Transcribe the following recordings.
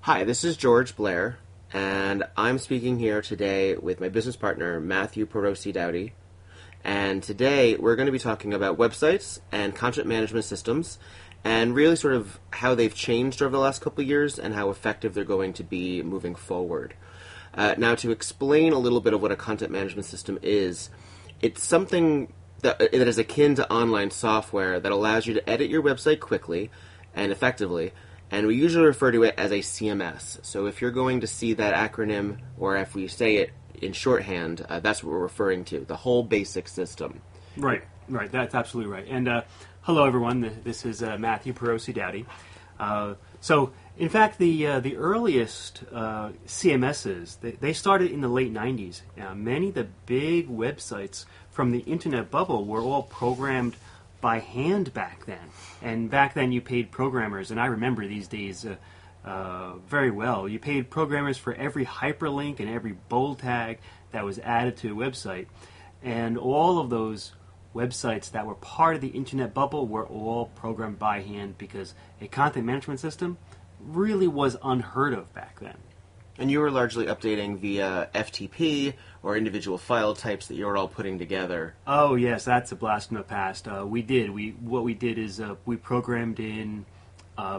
Hi, this is George Blair, and I'm speaking here today with my business partner, Matthew Perosi Dowdy. And today we're going to be talking about websites and content management systems and really sort of how they've changed over the last couple of years and how effective they're going to be moving forward. Now, to explain a little bit of what a content management system is, it's something that is akin to online software that allows you to edit your website quickly and effectively, and we usually refer to it as a CMS. So if you're going to see that acronym, or if we say it in shorthand, that's what we're referring to, the whole basic system. Right. That's absolutely right. And hello, everyone. This is Matthew Perosi Dowdy. So, in fact, the earliest CMSs, they started in the late 90s. Many of the big websites from the internet bubble were all programmed by hand back then. And back then you paid programmers, and I remember these days very well. You paid programmers for every hyperlink and every bold tag that was added to a website. And all of those websites that were part of the internet bubble were all programmed by hand because a content management system really was unheard of back then. And you were largely updating via FTP or individual file types that you were all putting together. Oh yes, that's a blast from the past. What we did is we programmed in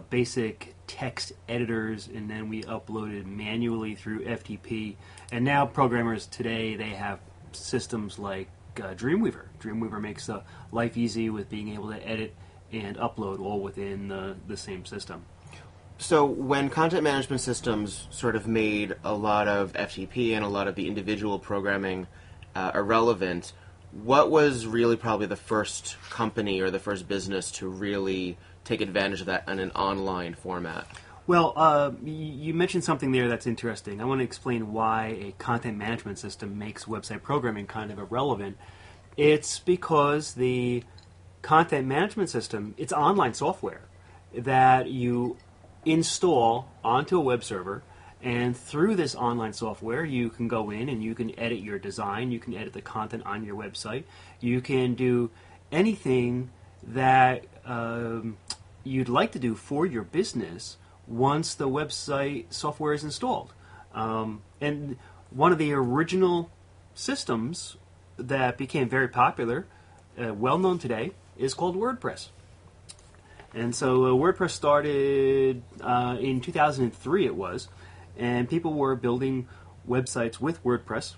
basic text editors, and then we uploaded manually through FTP. And now programmers today, they have systems like Dreamweaver. Dreamweaver makes life easy with being able to edit and upload all within the same system. So when content management systems sort of made a lot of FTP and a lot of the individual programming irrelevant, what was really probably the first company or the first business to really take advantage of that in an online format? Well, you mentioned something there that's interesting. I want to explain why a content management system makes website programming kind of irrelevant. It's because the content management system, it's online software that you install onto a web server, and through this online software you can go in and you can edit your design, you can edit the content on your website, you can do anything that you'd like to do for your business once the website software is installed. And one of the original systems that became very popular, well known today, is called WordPress. And so WordPress started in 2003 it was, and people were building websites with WordPress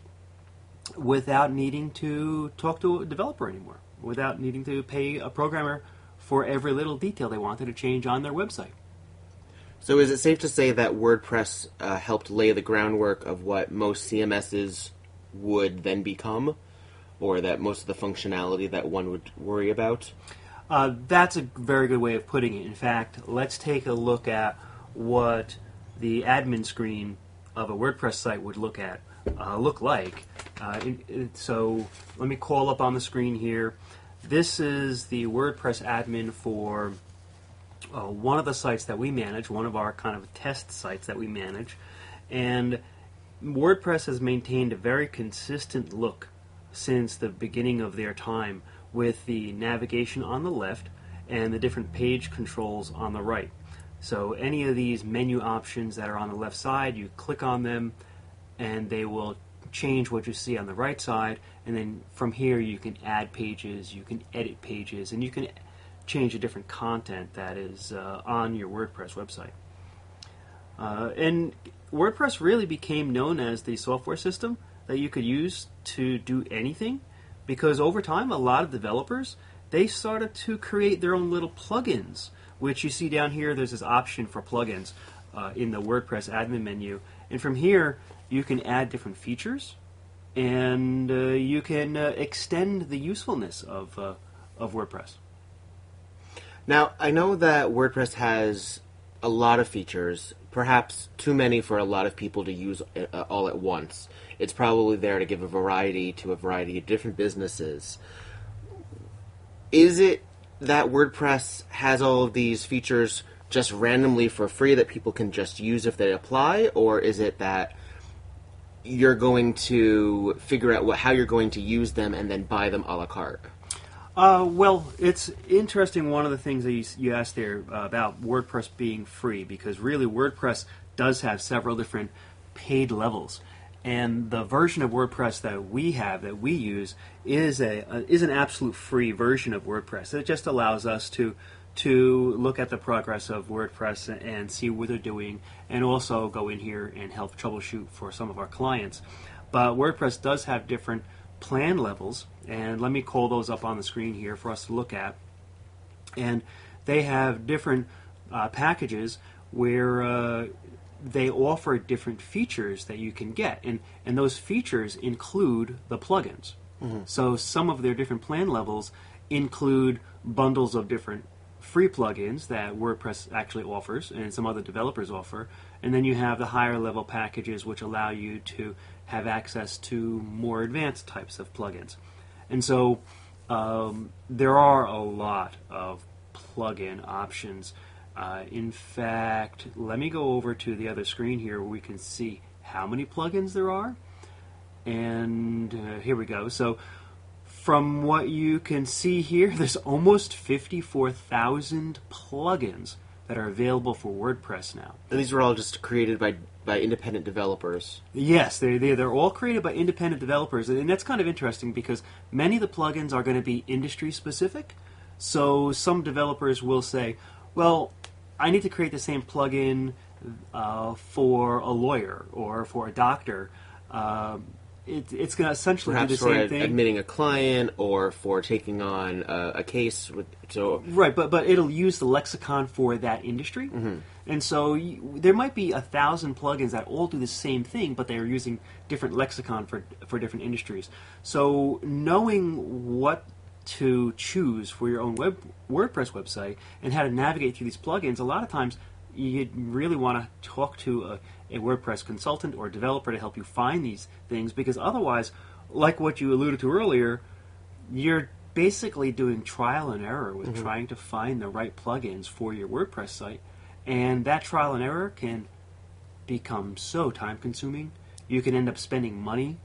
without needing to talk to a developer anymore, without needing to pay a programmer for every little detail they wanted to change on their website. So is it safe to say that WordPress helped lay the groundwork of what most CMSs would then become, or that most of the functionality that one would worry about? That's a very good way of putting it. In fact, let's take a look at what the admin screen of a WordPress site would look like. So let me call up on the screen here. This is the WordPress admin for one of the sites that we manage, one of our kind of test sites that we manage. And WordPress has maintained a very consistent look since the beginning of their time, with the navigation on the left and the different page controls on the right. So any of these menu options that are on the left side, you click on them and they will change what you see on the right side, and then from here you can add pages, you can edit pages, and you can change the different content that is on your WordPress website. And WordPress really became known as the software system that you could use to do anything, because over time a lot of developers, they started to create their own little plugins, which you see down here. There's this option for plugins in the WordPress admin menu, and from here you can add different features, and you can extend the usefulness of WordPress. Now, I know that WordPress has a lot of features, perhaps too many for a lot of people to use all at once. It's probably there to give a variety to a variety of different businesses. Is it that WordPress has all of these features just randomly for free that people can just use if they apply, or is it that you're going to figure out how you're going to use them and then buy them a la carte? Well, it's interesting. One of the things that you asked there about WordPress being free, because really WordPress does have several different paid levels, and the version of WordPress that we have, that we use, is an absolute free version of WordPress. It just allows us to look at the progress of WordPress and see what they're doing, and also go in here and help troubleshoot for some of our clients. But WordPress does have different plan levels, and let me call those up on the screen here for us to look at. And they have different packages where they offer different features that you can get, and those features include the plugins. So some of their different plan levels include bundles of different free plugins that WordPress actually offers and some other developers offer, and then you have the higher level packages which allow you to have access to more advanced types of plugins. And so there are a lot of plugin options. In fact, let me go over to the other screen here where we can see how many plugins there are. And here we go. So from what you can see here, there's almost 54,000 plugins that are available for WordPress now. And these were all just created by independent developers. Yes, they're all created by independent developers, and that's kind of interesting because many of the plugins are going to be industry specific. So some developers will say, well, I need to create the same plugin for a lawyer or for a doctor. It's going to essentially Perhaps do the same thing. Admitting a client or for taking on a case. Right, but it'll use the lexicon for that industry. And so there might be 1,000 plugins that all do the same thing, but they're using different lexicon for different industries. So knowing what to choose for your own WordPress website and how to navigate through these plugins, a lot of times you really want to talk to a WordPress consultant or developer to help you find these things, because otherwise, like what you alluded to earlier, you're basically doing trial and error with trying to find the right plugins for your WordPress site, and that trial and error can become so time consuming. You can end up spending money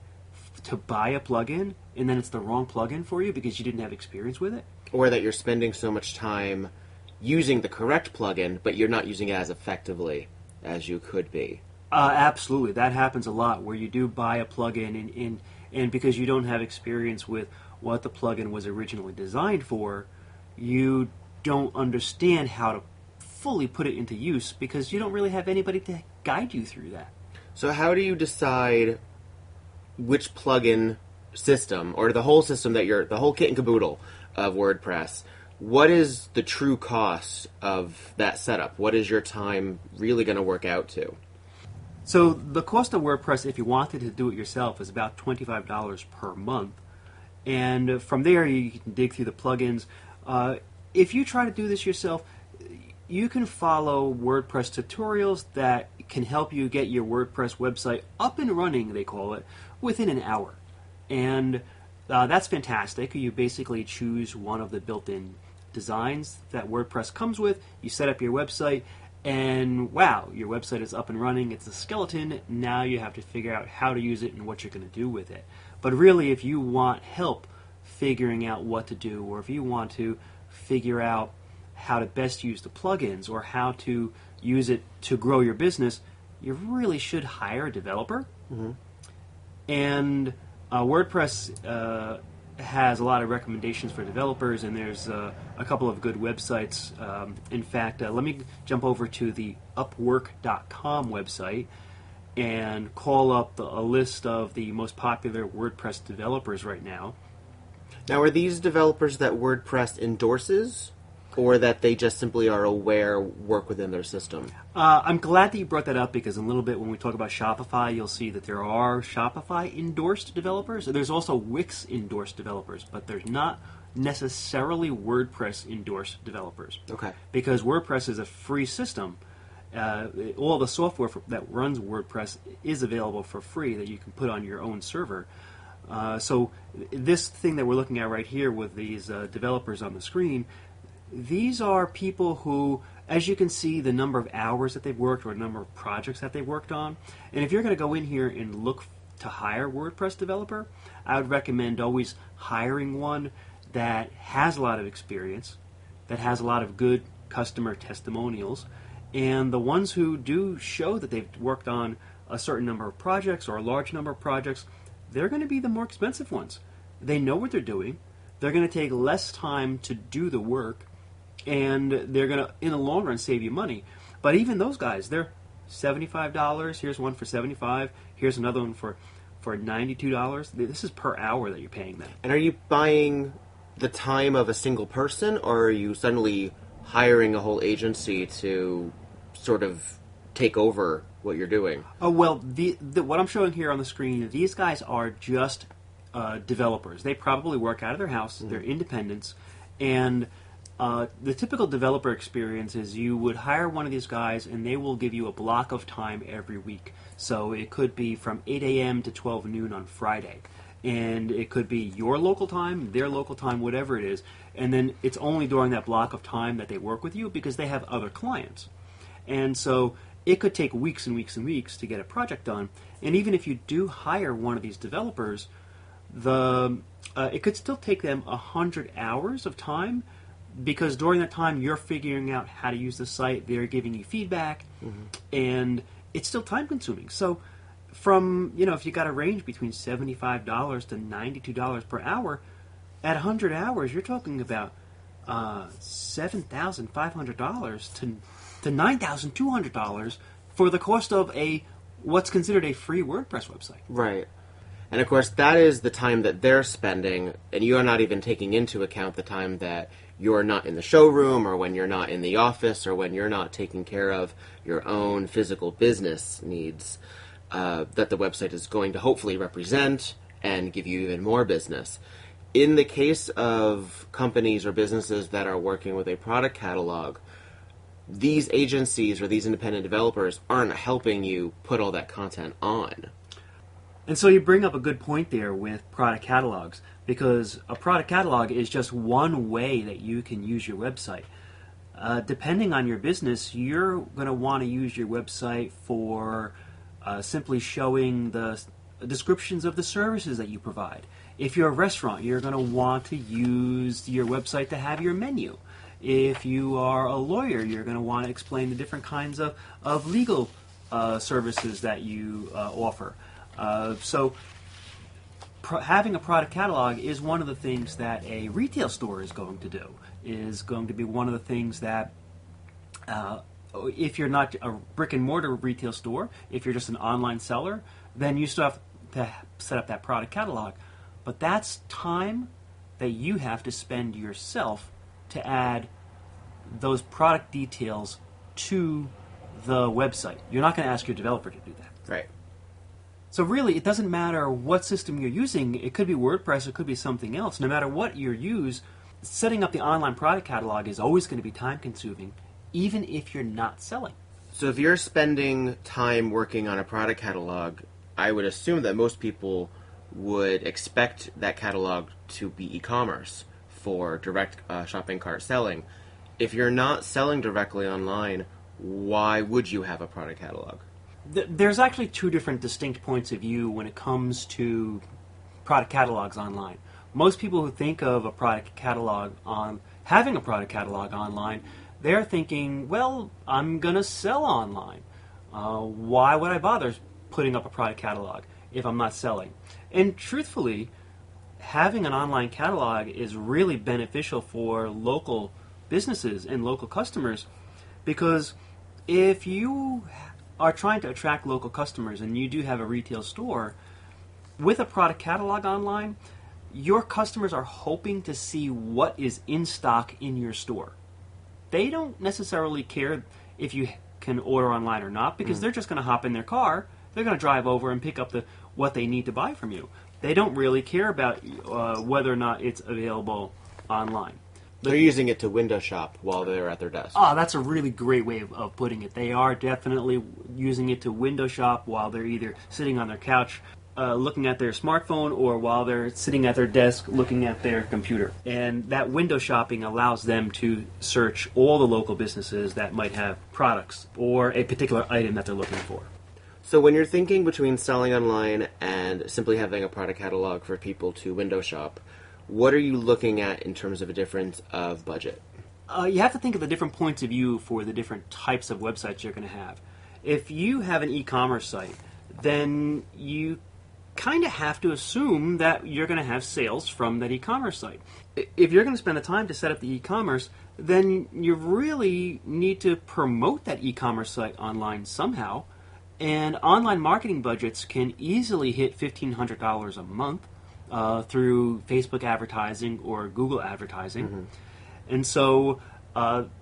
to buy a plugin, and then it's the wrong plugin for you because you didn't have experience with it. Or that you're spending so much time using the correct plugin, but you're not using it as effectively as you could be. Absolutely. That happens a lot, where you do buy a plugin, and because you don't have experience with what the plugin was originally designed for, you don't understand how to fully put it into use because you don't really have anybody to guide you through that. So how do you decide which plugin system, or the whole system the whole kit and caboodle of WordPress, what is the true cost of that setup? What is your time really going to work out to? So the cost of WordPress, if you wanted to do it yourself, is about $25 per month. And from there, you can dig through the plugins. If you try to do this yourself, you can follow WordPress tutorials that can help you get your WordPress website up and running, they call it, within an hour. And that's fantastic. You basically choose one of the built-in designs that WordPress comes with, you set up your website, and wow, your website is up and running. It's a skeleton. Now you have to figure out how to use it and what you're going to do with it. But really, if you want help figuring out what to do, or if you want to figure out how to best use the plugins or how to use it to grow your business, you really should hire a developer. And WordPress has a lot of recommendations for developers, and there's a couple of good websites. In fact, let me jump over to the Upwork.com website and call up a list of the most popular WordPress developers right now. Now, are these developers that WordPress endorses, or that they just simply are aware work within their system? I'm glad that you brought that up, because in a little bit when we talk about Shopify, you'll see that there are Shopify-endorsed developers. There's also Wix-endorsed developers, but there's not necessarily WordPress-endorsed developers. Okay. Because WordPress is a free system. All the software that runs WordPress is available for free that you can put on your own server. So this thing that we're looking at right here with these developers on the screen, these are people who, as you can see, the number of hours that they've worked or the number of projects that they've worked on. And if you're going to go in here and look to hire a WordPress developer, I would recommend always hiring one that has a lot of experience, that has a lot of good customer testimonials, and the ones who do show that they've worked on a certain number of projects or a large number of projects, they're going to be the more expensive ones. They know what they're doing. They're going to take less time to do the work, and they're going to, in the long run, save you money. But even those guys, they're $75. Here's one for $75. Here's another one for $92. This is per hour that you're paying them. And are you buying the time of a single person, or are you suddenly hiring a whole agency to sort of take over what you're doing? Oh, well, what I'm showing here on the screen, these guys are just developers. They probably work out of their house. Mm-hmm. They're independents. And the typical developer experience is you would hire one of these guys, and they will give you a block of time every week. So it could be from 8 a.m. to 12 noon on Friday. And it could be your local time, their local time, whatever it is. And then it's only during that block of time that they work with you because they have other clients. And so it could take weeks and weeks and weeks to get a project done. And even if you do hire one of these developers, it could still take them 100 hours of time, because during that time you're figuring out how to use the site, they're giving you feedback, mm-hmm. and it's still time consuming. So from, if you got a range between $75 to $92 per hour, at 100 hours you're talking about $7,500 to $9,200 for the cost of what's considered a free WordPress website. Right. And of course that is the time that they're spending, and you are not even taking into account the time that you're not in the showroom, or when you're not in the office, or when you're not taking care of your own physical business needs that the website is going to hopefully represent and give you even more business. In the case of companies or businesses that are working with a product catalog, these agencies or these independent developers aren't helping you put all that content on. And so you bring up a good point there with product catalogs, because a product catalog is just one way that you can use your website. Depending on your business, you're going to want to use your website for simply showing the descriptions of the services that you provide. If you're a restaurant, you're going to want to use your website to have your menu. If you are a lawyer, you're going to want to explain the different kinds of legal services that you offer. So having a product catalog is one of the things that a retail store is going to do, is going to be one of the things that if you're not a brick and mortar retail store, if you're just an online seller, then you still have to set up that product catalog. But that's time that you have to spend yourself to add those product details to the website. You're not going to ask your developer to do that. Right. So really, it doesn't matter what system you're using. It could be WordPress, it could be something else. No matter what you use, setting up the online product catalog is always going to be time-consuming, even if you're not selling. So if you're spending time working on a product catalog, I would assume that most people would expect that catalog to be e-commerce for direct shopping cart selling. If you're not selling directly online, why would you have a product catalog? There's actually two different distinct points of view when it comes to product catalogs online. Most people who think of a product catalog having a product catalog online, they're thinking, well, I'm going to sell online. Why would I bother putting up a product catalog if I'm not selling? And truthfully, having an online catalog is really beneficial for local businesses and local customers, because if you are trying to attract local customers and you do have a retail store, with a product catalog online, your customers are hoping to see what is in stock in your store. They don't necessarily care if you can order online or not, because they're just going to hop in their car, they're going to drive over and pick up what they need to buy from you. They don't really care about whether or not it's available online. They're using it to window shop while they're at their desk. Oh, that's a really great way of putting it. They are definitely using it to window shop while they're either sitting on their couch looking at their smartphone, or while they're sitting at their desk looking at their computer. And that window shopping allows them to search all the local businesses that might have products or a particular item that they're looking for. So when you're thinking between selling online and simply having a product catalog for people to window shop, what are you looking at in terms of a difference of budget? You have to think of the different points of view for the different types of websites you're going to have. If you have an e-commerce site, then you kind of have to assume that you're going to have sales from that e-commerce site. If you're going to spend the time to set up the e-commerce, then you really need to promote that e-commerce site online somehow. And online marketing budgets can easily hit $1,500 a month through Facebook advertising or Google advertising. Mm-hmm. And so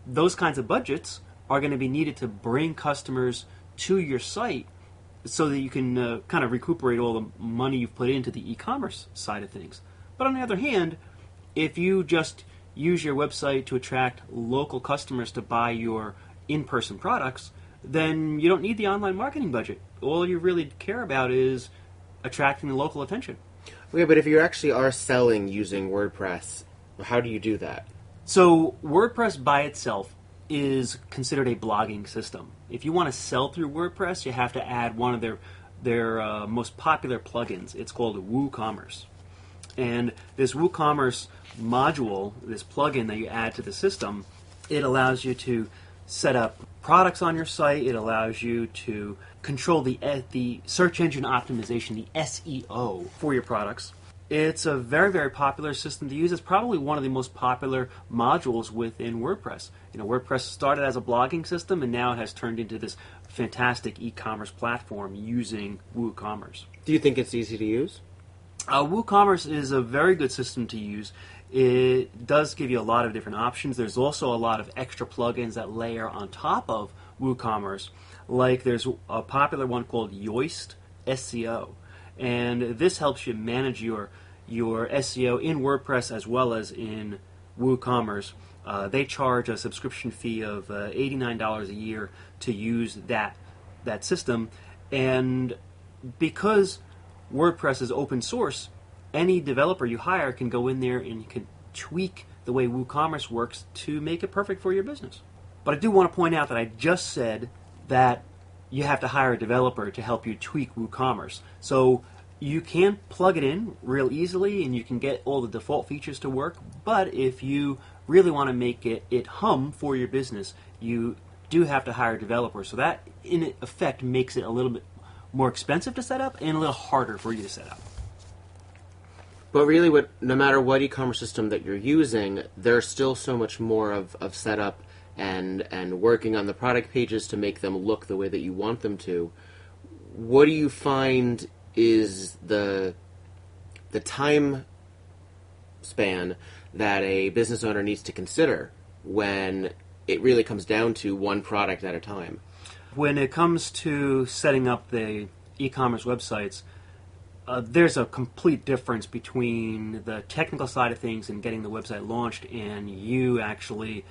those kinds of budgets are going to be needed to bring customers to your site so that you can kind of recuperate all the money you've put into the e-commerce side of things. But on the other hand, if you just use your website to attract local customers to buy your in-person products, then you don't need the online marketing budget. All you really care about is attracting the local attention. Okay, but if you actually are selling using WordPress, how do you do that? So WordPress by itself is considered a blogging system. If you want to sell through WordPress, you have to add one of their most popular plugins. It's called WooCommerce. And this WooCommerce module, this plugin that you add to the system, it allows you to set up products on your site. It allows you to control the search engine optimization, the SEO for your products. It's a very, very popular system to use. It's probably one of the most popular modules within WordPress. WordPress started as a blogging system, and now it has turned into this fantastic e-commerce platform using WooCommerce. Do you think it's easy to use? WooCommerce is a very good system to use. It does give you a lot of different options. There's also a lot of extra plugins that layer on top of WooCommerce. Like there's a popular one called Yoast SEO. And this helps you manage your SEO in WordPress as well as in WooCommerce. They charge a subscription fee of $89 a year to use that system. And because WordPress is open source, any developer you hire can go in there and you can tweak the way WooCommerce works to make it perfect for your business. But I do want to point out that I just said that you have to hire a developer to help you tweak WooCommerce. So you can plug it in real easily and you can get all the default features to work, but if you really want to make it hum for your business, you do have to hire a developer. So that, in effect, makes it a little bit more expensive to set up and a little harder for you to set up. But really, no matter what e-commerce system that you're using, there's still so much more of setup and working on the product pages to make them look the way that you want them to. What do you find is the time span that a business owner needs to consider when it really comes down to one product at a time? When it comes to setting up the e-commerce websites, there's a complete difference between the technical side of things and getting the website launched and you actually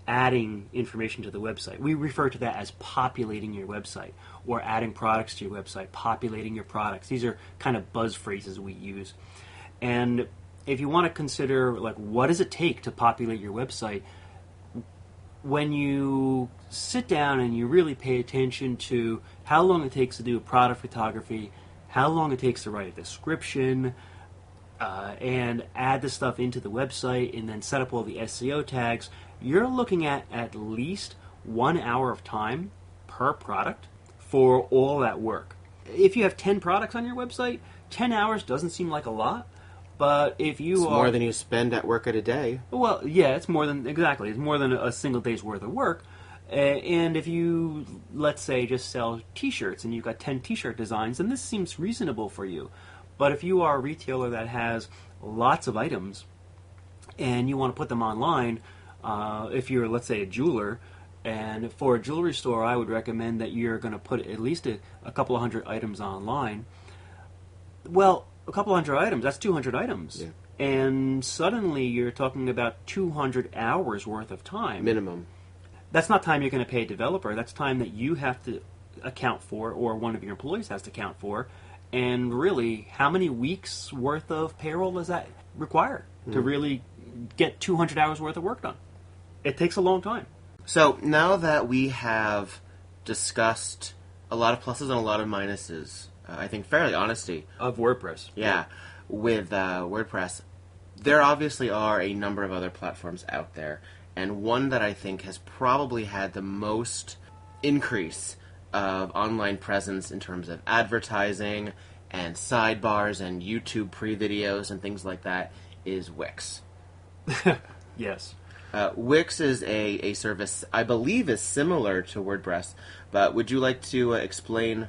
adding information to the website. We refer to that as populating your website or adding products to your website, populating your products. These are kind of buzz phrases we use. And if you want to consider, like, what does it take to populate your website, when you sit down and you really pay attention to how long it takes to do a product photography, how long it takes to write a description, and add the stuff into the website and then set up all the SEO tags, you're looking at least 1 hour of time per product for all that work. If you have 10 products on your website, 10 hours doesn't seem like a lot, but if you it's more than you spend at work at a day. Well, yeah, it's more than a single day's worth of work. And if you, let's say, just sell t-shirts and you've got 10 t-shirt designs, then this seems reasonable for you. But if you are a retailer that has lots of items and you want to put them online, if you're, let's say, a jeweler, and for a jewelry store, I would recommend that you're going to put at least a couple of hundred items online. Well, a couple hundred items, that's 200 items. Yeah. And suddenly you're talking about 200 hours worth of time. Minimum. That's not time you're going to pay a developer. That's time that you have to account for, or one of your employees has to account for. And really, how many weeks worth of payroll does that require to really get 200 hours worth of work done? It takes a long time. So now that we have discussed a lot of pluses and a lot of minuses, I think fairly honestly, Of WordPress. yeah, with WordPress, there obviously are a number of other platforms out there, and one that I think has probably had the most increase of online presence in terms of advertising and sidebars and YouTube pre-videos and things like that is Wix. Yes. Wix is a service I believe is similar to WordPress, but would you like to explain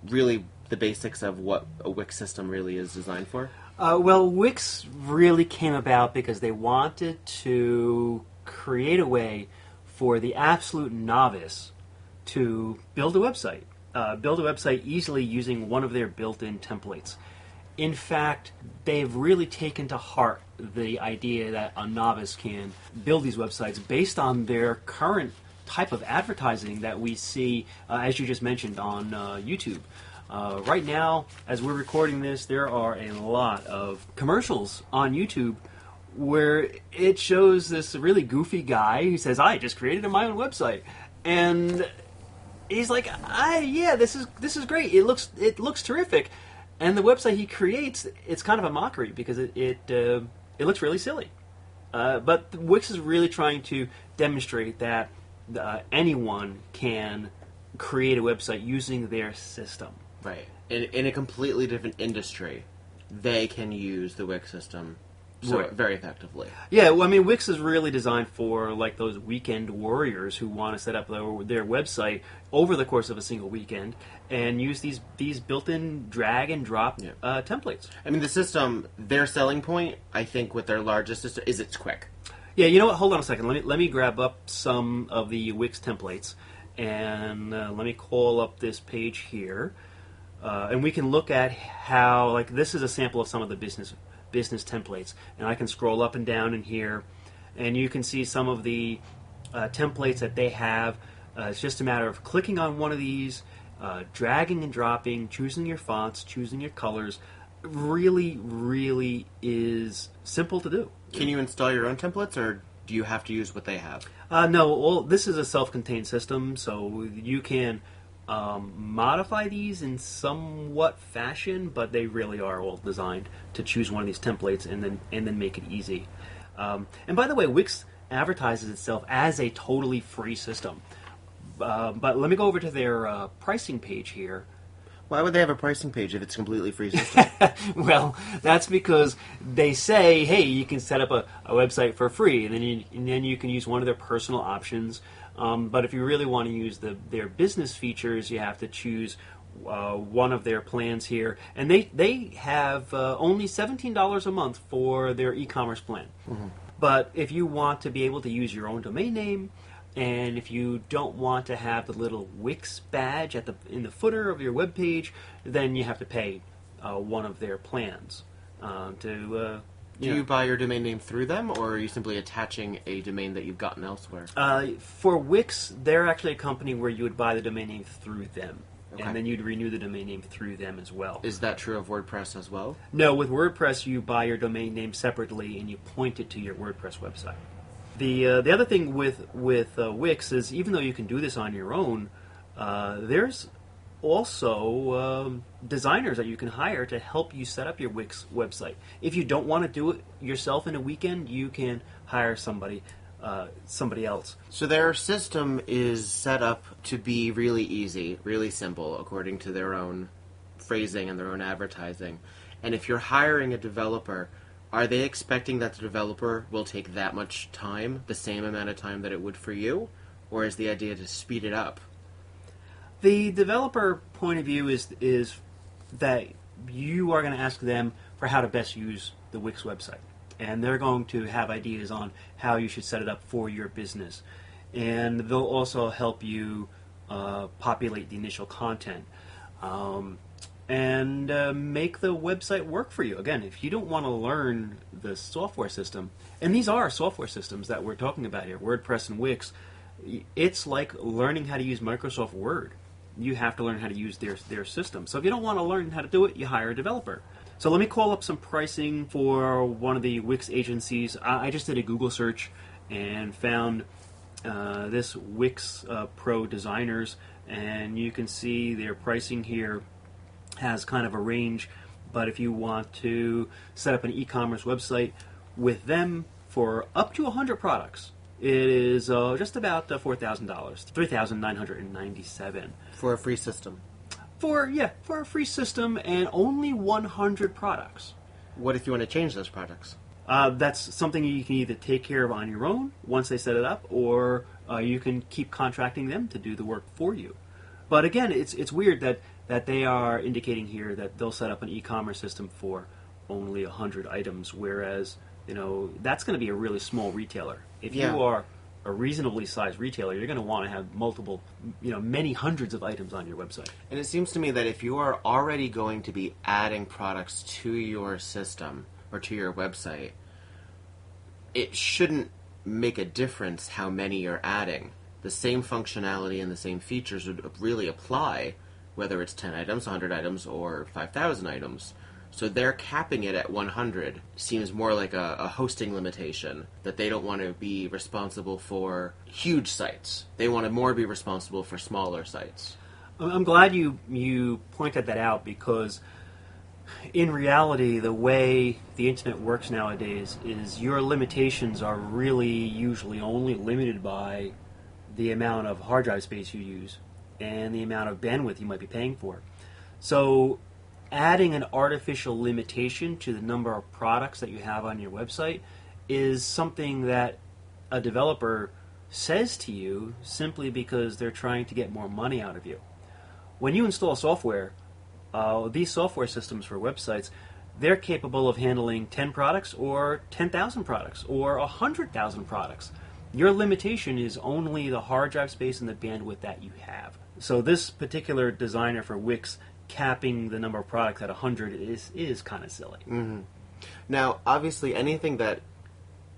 really the basics of what a Wix system really is designed for? Well, Wix really came about because they wanted to create a way for the absolute novice to build a website. Build a website easily using one of their built-in templates. In fact, they've really taken to heart the idea that a novice can build these websites based on their current type of advertising that we see, as you just mentioned, on YouTube. Right now, as we're recording this, there are a lot of commercials on YouTube where it shows this really goofy guy who says, "I just created my own website," and he's like, "Yeah, this is great. It looks terrific." And the website he creates, it's kind of a mockery because it looks really silly. But Wix is really trying to demonstrate that anyone can create a website using their system. Right. In a completely different industry, they can use the Wix system very effectively. Yeah, well, I mean, Wix is really designed for like those weekend warriors who want to set up their website over the course of a single weekend and use these built-in drag and drop templates. I mean, the system, their selling point, I think, with their largest system is it's quick. Yeah, you know what? Hold on a second. Let me grab up some of the Wix templates and let me call up this page here, and we can look at how, like, this is a sample of some of the business templates, and I can scroll up and down in here, and you can see some of the templates that they have. It's just a matter of clicking on one of these, dragging and dropping, choosing your fonts, choosing your colors. Really, really is simple to do. Can you install your own templates, or do you have to use what they have? No, this is a self-contained system, so you can modify these in somewhat fashion, but they really are all designed to choose one of these templates and then make it easy. And by the way, Wix advertises itself as a totally free system. But let me go over to their pricing page here. Why would they have a pricing page if it's a completely free system? Well, that's because they say, hey, you can set up a website for free, and then you can use one of their personal options. But if you really want to use their business features, you have to choose one of their plans here. And they have only $17 a month for their e-commerce plan. Mm-hmm. But if you want to be able to use your own domain name, and if you don't want to have the little Wix badge in the footer of your web page, then you have to pay one of their plans. Do you buy your domain name through them, or are you simply attaching a domain that you've gotten elsewhere? For Wix, they're actually a company where you would buy the domain name through them. Okay. And then you'd renew the domain name through them as well. Is that true of WordPress as well? No, with WordPress, you buy your domain name separately and you point it to your WordPress website. The other thing with Wix is, even though you can do this on your own, there's also designers that you can hire to help you set up your Wix website. If you don't want to do it yourself in a weekend, you can hire somebody else. So their system is set up to be really easy, really simple, according to their own phrasing and their own advertising. And if you're hiring a developer, are they expecting that the developer will take that much time, the same amount of time that it would for you? Or is the idea to speed it up? The developer point of view is that you are going to ask them for how to best use the Wix website. And they're going to have ideas on how you should set it up for your business. And they'll also help you populate the initial content. And make the website work for you. Again, if you don't want to learn the software system, and these are software systems that we're talking about here, WordPress and Wix, it's like learning how to use Microsoft Word. You have to learn how to use their system. So if you don't want to learn how to do it, you hire a developer. So let me call up some pricing for one of the Wix agencies. I just did a Google search and found this Wix Pro Designers, and you can see their pricing here has kind of a range, but if you want to set up an e-commerce website, with them for up to 100 products. It is just about $4,000, $3,997 For a free system. for a free system and only 100 products. What if you want to change those products? That's something you can either take care of on your own once they set it up, or you can keep contracting them to do the work for you. But again, it's weird that they are indicating here that they'll set up an e-commerce system for only 100 items, whereas that's going to be a really small retailer. If you are a reasonably sized retailer, you're going to want to have multiple, many hundreds of items on your website. And it seems to me that if you are already going to be adding products to your system or to your website, it shouldn't make a difference how many you're adding. The same functionality and the same features would really apply whether it's 10 items, 100 items, or 5,000 items. So they're capping it at 100 seems more like a hosting limitation, that they don't want to be responsible for huge sites. They want to more be responsible for smaller sites. I'm glad you pointed that out, because in reality, the way the internet works nowadays is your limitations are really usually only limited by the amount of hard drive space you use and the amount of bandwidth you might be paying for. So adding an artificial limitation to the number of products that you have on your website is something that a developer says to you simply because they're trying to get more money out of you. When you install software, these software systems for websites, they're capable of handling 10 products or 10,000 products or 100,000 products. Your limitation is only the hard drive space and the bandwidth that you have. So this particular designer for Wix capping the number of products at 100 is kind of silly. Mm-hmm. Now, obviously, anything that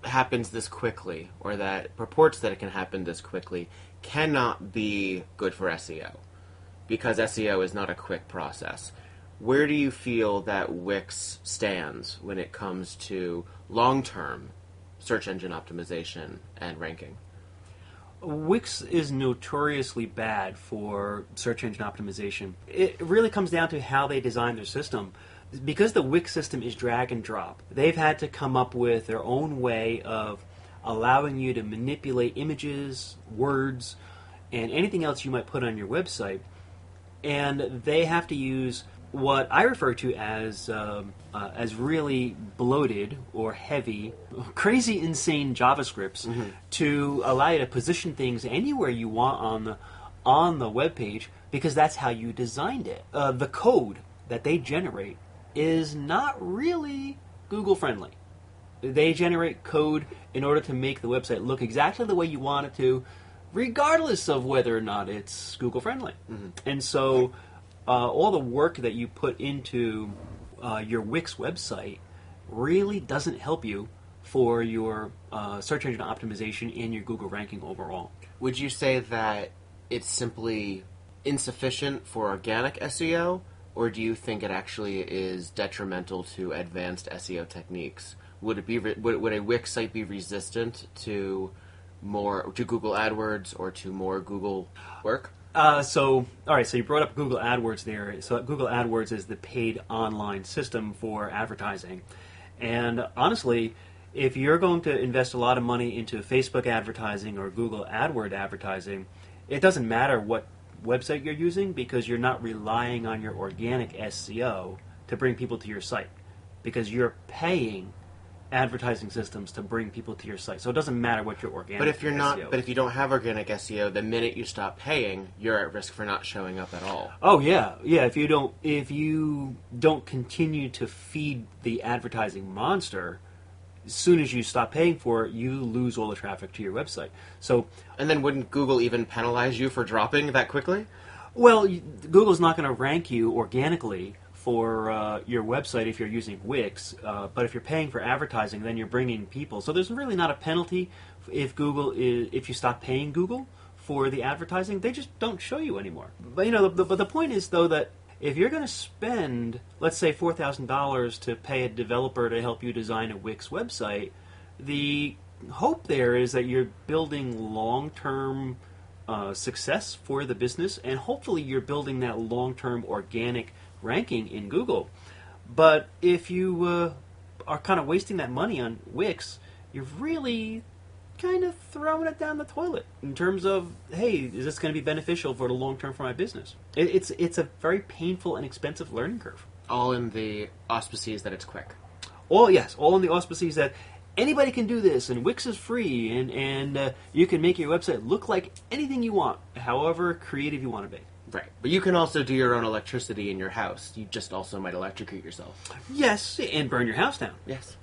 happens this quickly, or that purports that it can happen this quickly, cannot be good for SEO, because SEO is not a quick process. Where do you feel that Wix stands when it comes to long-term search engine optimization and ranking? Wix is notoriously bad for search engine optimization. It really comes down to how they design their system. Because the Wix system is drag and drop, they've had to come up with their own way of allowing you to manipulate images, words, and anything else you might put on your website. And they have to use what I refer to as really bloated or heavy, crazy, insane JavaScripts to allow you to position things anywhere you want on the web page, because that's how you designed it. The code that they generate is not really Google friendly. They generate code in order to make the website look exactly the way you want it to, regardless of whether or not it's Google friendly. And so all the work that you put into your Wix website really doesn't help you for your search engine optimization and your Google ranking overall. Would you say that it's simply insufficient for organic SEO, or do you think it actually is detrimental to advanced SEO techniques? Would it be would a Wix site be resistant to Google AdWords or to more Google work? So you brought up Google AdWords there. So Google AdWords is the paid online system for advertising. And honestly, if you're going to invest a lot of money into Facebook advertising or Google AdWords advertising, it doesn't matter what website you're using, because you're not relying on your organic SEO to bring people to your site, because you're paying advertising systems to bring people to your site. So it doesn't matter what your organic SEO is. But if you don't have organic SEO, the minute you stop paying, you're at risk for not showing up at all. Oh yeah. If you don't continue to feed the advertising monster, as soon as you stop paying for it, you lose all the traffic to your website. And then wouldn't Google even penalize you for dropping that quickly? Well, Google's not going to rank you organically for your website if you're using Wix, but if you're paying for advertising, then you're bringing people. So there's really not a penalty if you stop paying Google for the advertising. They just don't show you anymore. But the point is, though, that if you're going to spend, let's say, $4,000 to pay a developer to help you design a Wix website, the hope there is that you're building long-term success for the business, and hopefully you're building that long-term organic ranking in Google. But if you are kind of wasting that money on Wix, you're really kind of throwing it down the toilet in terms of, hey, is this going to be beneficial for the long term for my business? It's a very painful and expensive learning curve. All in the auspices that it's quick. All in the auspices that anybody can do this, and Wix is free, and you can make your website look like anything you want, however creative you want to be. Right. But you can also do your own electricity in your house. You just also might electrocute yourself. Yes, and burn your house down. Yes.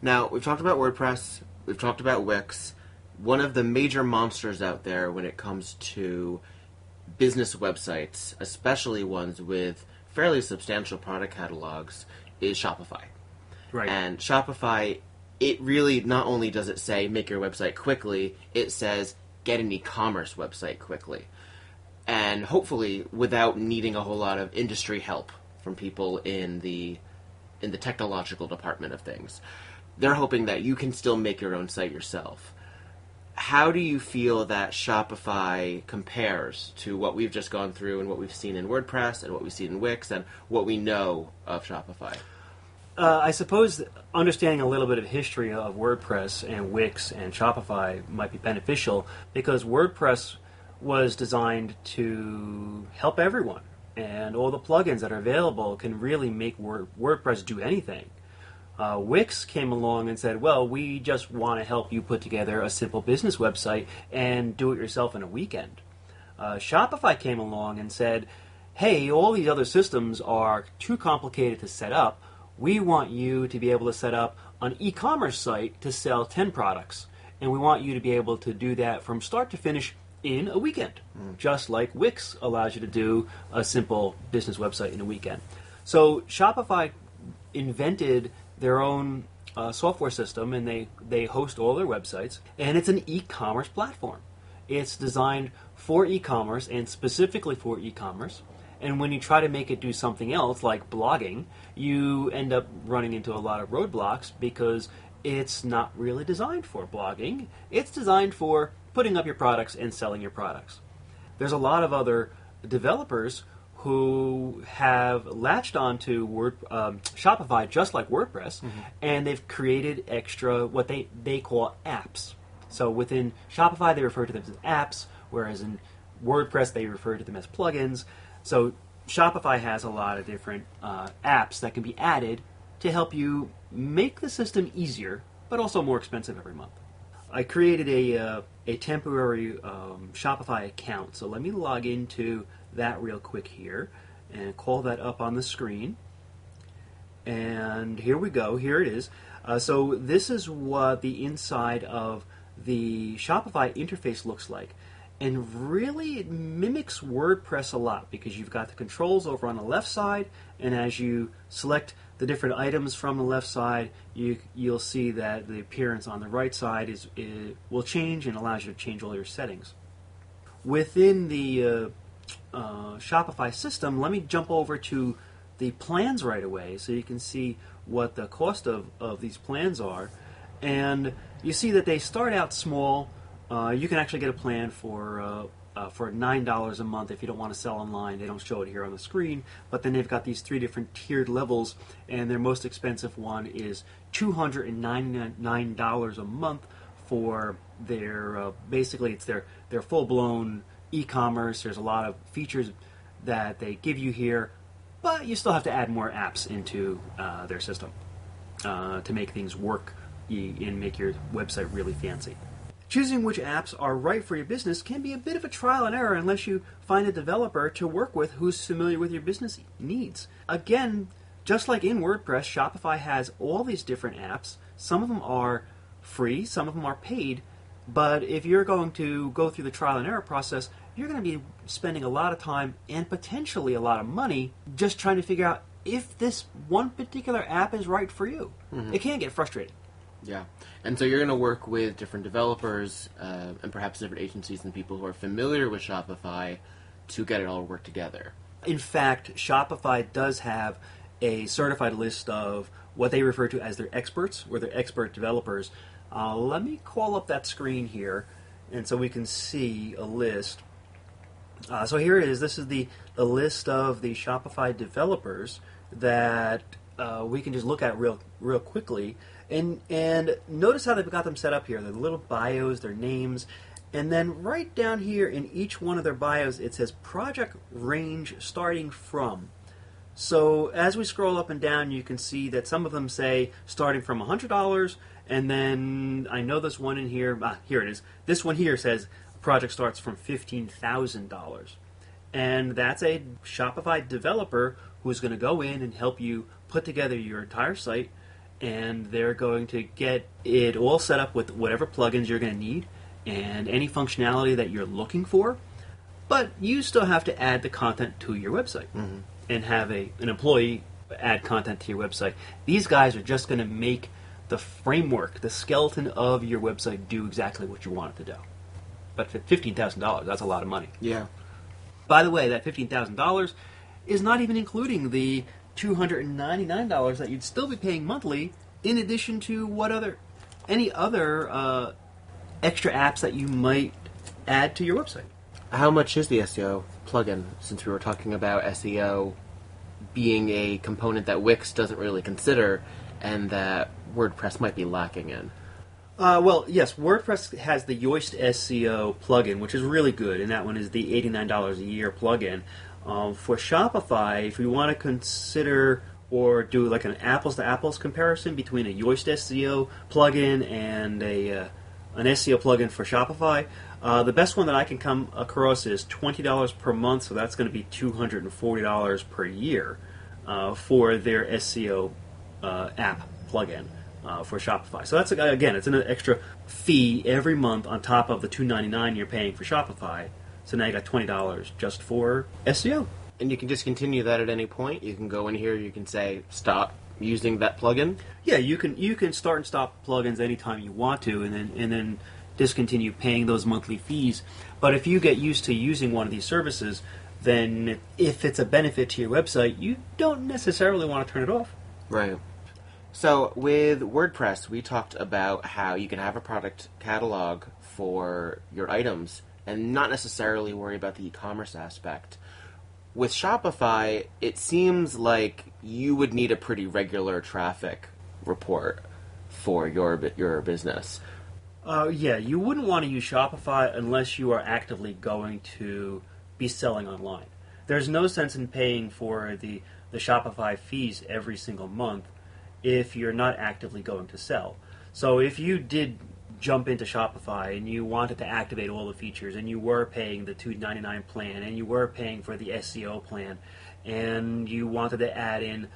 Now, we've talked about WordPress. We've talked about Wix. One of the major monsters out there when it comes to business websites, especially ones with fairly substantial product catalogs, is Shopify. Right. And Shopify, it really not only does it say make your website quickly, it says get an e-commerce website quickly. And hopefully without needing a whole lot of industry help from people in the technological department of things. They're hoping that you can still make your own site yourself. How do you feel that Shopify compares to what we've just gone through and what we've seen in WordPress and what we've seen in Wix and what we know of Shopify? I suppose understanding a little bit of history of WordPress and Wix and Shopify might be beneficial because WordPress was designed to help everyone, and all the plugins that are available can really make WordPress do anything. Wix came along and said, well, we just want to help you put together a simple business website and do it yourself in a weekend. Shopify came along and said, hey, all these other systems are too complicated to set up. We want you to be able to set up an e-commerce site to sell 10 products. And we want you to be able to do that from start to finish in a weekend, just like Wix allows you to do a simple business website in a weekend. So Shopify invented their own software system, and they host all their websites, and it's an e-commerce platform. It's designed for e-commerce and specifically for e-commerce. And when you try to make it do something else, like blogging, you end up running into a lot of roadblocks because it's not really designed for blogging. It's designed for putting up your products and selling your products. There's a lot of other developers who have latched onto Shopify just like WordPress, and they've created extra, what they call apps. So within Shopify, they refer to them as apps, whereas in WordPress, they refer to them as plugins. So Shopify has a lot of different apps that can be added to help you make the system easier, but also more expensive every month. I created a temporary Shopify account, so let me log into that real quick here and call that up on the screen. And here we go. Here it is. So this is what the inside of the Shopify interface looks like. And really it mimics WordPress a lot because you've got the controls over on the left side, and as you select the different items from the left side, you'll see that the appearance on the right side will change and allows you to change all your settings. Within the Shopify system, let me jump over to the plans right away so you can see what the cost of these plans are. And you see that they start out small. You can actually get a plan for $9 a month if you don't want to sell online. They don't show it here on the screen, but then they've got these 3 different tiered levels, and their most expensive one is $299 a month for their basically it's their full-blown e-commerce. There's a lot of features that they give you here, but you still have to add more apps into their system to make things work and make your website really fancy. Choosing which apps are right for your business can be a bit of a trial and error unless you find a developer to work with who's familiar with your business needs. Again, just like in WordPress, Shopify has all these different apps. Some of them are free, some of them are paid, but if you're going to go through the trial and error process, you're going to be spending a lot of time and potentially a lot of money just trying to figure out if this one particular app is right for you. It can get frustrating. Yeah, and so you're going to work with different developers and perhaps different agencies and people who are familiar with Shopify to get it all work together. In fact, Shopify does have a certified list of what they refer to as their experts, or their expert developers. Let me call up that screen here, and so we can see a list. So here it is. This is the list of the Shopify developers that we can just look at real quickly. And notice how they've got them set up here. Their little bios, their names, and then right down here in each one of their bios, it says project range starting from. So as we scroll up and down, you can see that some of them say starting from $100, and then I know this one in here, here it is. This one here says project starts from $15,000. And that's a Shopify developer who's going to go in and help you put together your entire site, and they're going to get it all set up with whatever plugins you're going to need and any functionality that you're looking for. But you still have to add the content to your website and have an employee add content to your website. These guys are just going to make the framework, the skeleton of your website do exactly what you want it to do. But for $15,000, that's a lot of money. Yeah. By the way, that $15,000 is not even including the $299 that you'd still be paying monthly, in addition to any other extra apps that you might add to your website. How much is the SEO plugin, since we were talking about SEO being a component that Wix doesn't really consider and that WordPress might be lacking in? Well, yes, WordPress has the Yoast SEO plugin, which is really good, and that one is the $89 a year plugin. For Shopify, if you want to consider or do like an apples-to-apples comparison between a Yoast SEO plugin and an SEO plugin for Shopify, the best one that I can come across is $20 per month, so that's going to be $240 per year for their SEO app plugin for Shopify. So that's, again, it's an extra fee every month on top of the $299 you're paying for Shopify. So now you got $20 just for SEO. And you can just continue that at any point. You can go in here, you can say, stop using that plugin. Yeah, you can start and stop plugins anytime you want to, and then discontinue paying those monthly fees. But if you get used to using one of these services, then if it's a benefit to your website, you don't necessarily want to turn it off. Right. So with WordPress, we talked about how you can have a product catalog for your items and not necessarily worry about the e-commerce aspect. With Shopify, it seems like you would need a pretty regular traffic report for your business. Yeah, you wouldn't want to use Shopify unless you are actively going to be selling online. There's no sense in paying for the Shopify fees every single month if you're not actively going to sell. So if you did jump into Shopify and you wanted to activate all the features and you were paying the $299 plan and you were paying for the SEO plan and you wanted to add in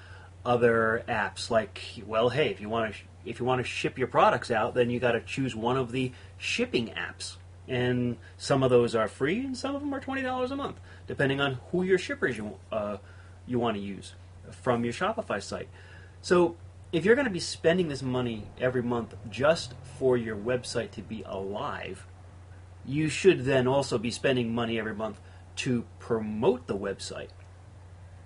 other apps like, well, hey, if you want to ship your products out, then you got to choose one of the shipping apps. And some of those are free and some of them are $20 a month, depending on who your shippers you want to use from your Shopify site. So if you're going to be spending this money every month just for your website to be alive, you should then also be spending money every month to promote the website.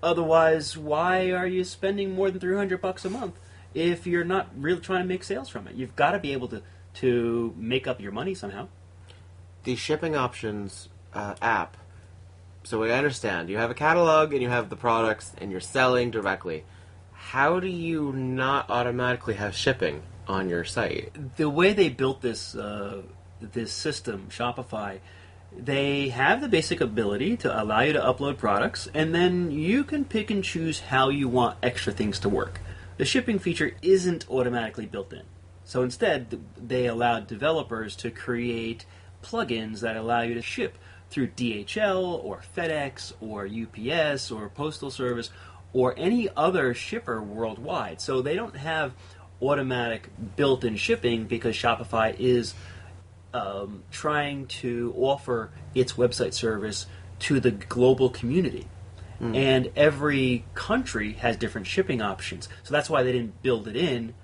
Otherwise, why are you spending more than $300 a month if you're not really trying to make sales from it? You've got to be able to make up your money somehow. The shipping options app, so I understand, you have a catalog and you have the products and you're selling directly. How do you not automatically have shipping on your site? The way they built this system, Shopify, they have the basic ability to allow you to upload products, and then you can pick and choose how you want extra things to work. The shipping feature isn't automatically built in. So instead, they allowed developers to create plugins that allow you to ship through DHL or FedEx or UPS or Postal Service or any other shipper worldwide. So they don't have automatic built-in shipping because Shopify is trying to offer its website service to the global community. And every country has different shipping options. So that's why they didn't build it in,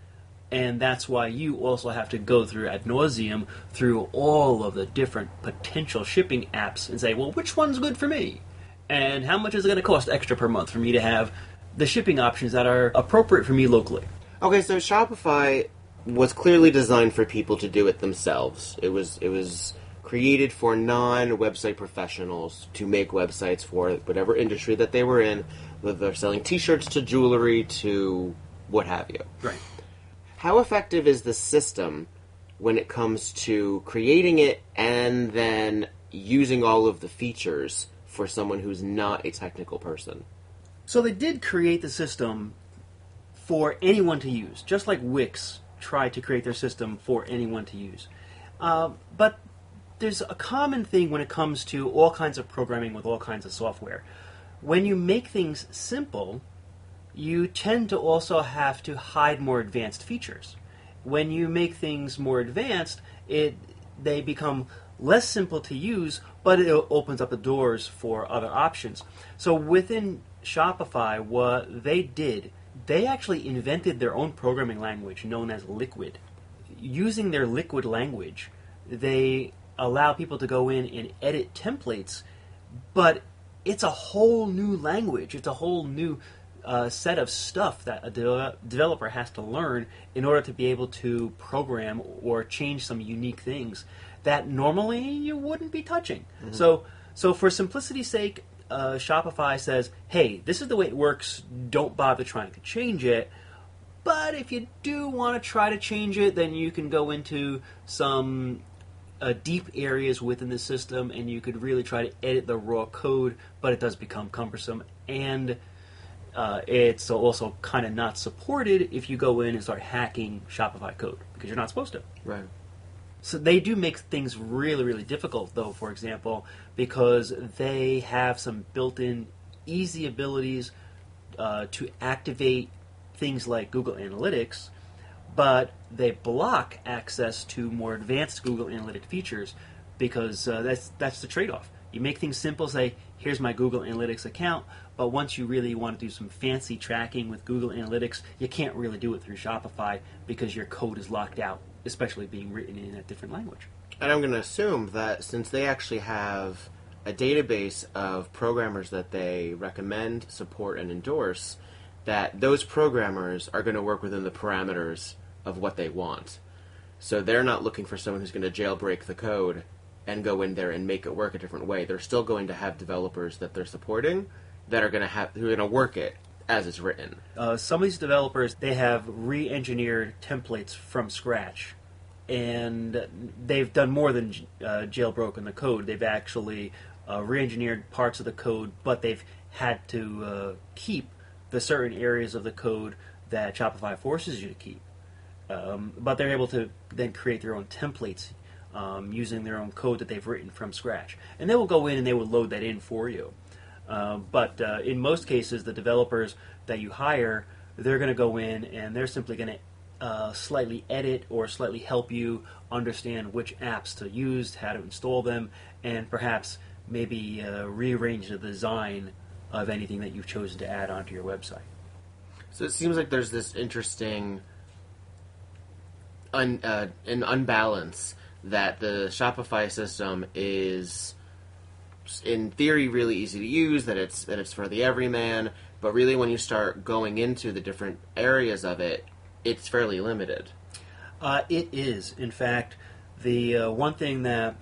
and that's why you also have to go through ad nauseum through all of the different potential shipping apps and say, well, which one's good for me? And how much is it going to cost extra per month for me to have the shipping options that are appropriate for me locally? Okay, so Shopify was clearly designed for people to do it themselves. It was created for non-website professionals to make websites for whatever industry that they were in, whether they're selling t-shirts to jewelry to what have you. Right. How effective is the system when it comes to creating it and then using all of the features for someone who's not a technical person? So they did create the system for anyone to use, just like Wix tried to create their system for anyone to use. But there's a common thing when it comes to all kinds of programming with all kinds of software. When you make things simple, you tend to also have to hide more advanced features. When you make things more advanced, they become less simple to use, but it opens up the doors for other options. So within Shopify, what they did, they actually invented their own programming language known as Liquid. Using their Liquid language, they allow people to go in and edit templates, but it's a whole new language. It's a whole new set of stuff that a developer has to learn in order to be able to program or change some unique things that normally you wouldn't be touching. Mm-hmm. So for simplicity's sake, Shopify says, hey, this is the way it works, don't bother trying to change it. But if you do want to try to change it, then you can go into some deep areas within the system and you could really try to edit the raw code, but it does become cumbersome. And it's also kind of not supported if you go in and start hacking Shopify code, because you're not supposed to. Right. So they do make things really, really difficult, though, for example, because they have some built-in easy abilities to activate things like Google Analytics, but they block access to more advanced Google Analytic features because that's the trade-off. You make things simple, say, here's my Google Analytics account, but once you really want to do some fancy tracking with Google Analytics, you can't really do it through Shopify because your code is locked out, especially being written in a different language. And I'm going to assume that since they actually have a database of programmers that they recommend, support, and endorse, that those programmers are going to work within the parameters of what they want. So they're not looking for someone who's going to jailbreak the code and go in there and make it work a different way. They're still going to have developers that they're supporting that are going to work it as it's written. Some of these developers, they have re-engineered templates from scratch, and they've done more than jailbroken the code. They've actually re-engineered parts of the code, but they've had to keep the certain areas of the code that Shopify forces you to keep. But they're able to then create their own templates using their own code that they've written from scratch. And they will go in and they will load that in for you. But in most cases, the developers that you hire, they're going to go in and they're simply going to slightly edit or slightly help you understand which apps to use, how to install them, and perhaps maybe rearrange the design of anything that you've chosen to add onto your website. So it seems like there's this interesting an unbalance that the Shopify system is, in theory, really easy to use, that it's for the everyman, but really when you start going into the different areas of it, it's fairly limited. It is. In fact, the one thing that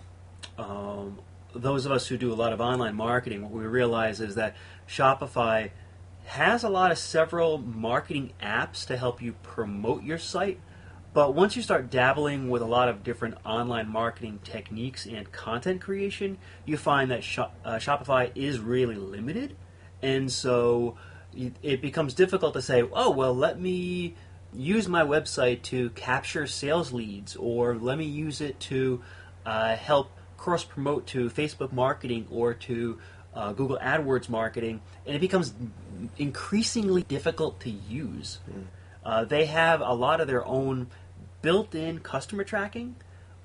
those of us who do a lot of online marketing, what we realize is that Shopify has a lot of several marketing apps to help you promote your site. But once you start dabbling with a lot of different online marketing techniques and content creation, you find that Shopify is really limited. And so it becomes difficult to say, oh, well, let me use my website to capture sales leads, or let me use it to help cross-promote to Facebook marketing or to Google AdWords marketing. And it becomes increasingly difficult to use. They have a lot of their own built-in customer tracking,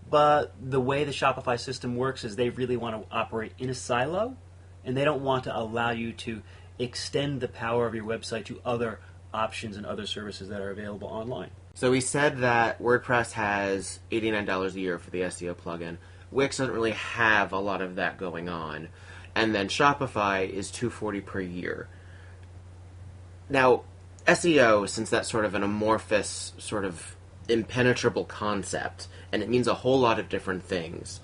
but the way the Shopify system works is they really want to operate in a silo, and they don't want to allow you to extend the power of your website to other options and other services that are available online. So we said that WordPress has $89 a year for the SEO plugin. Wix doesn't really have a lot of that going on. And then Shopify is $240 per year. Now, SEO, since that's sort of an amorphous, sort of impenetrable concept, and it means a whole lot of different things,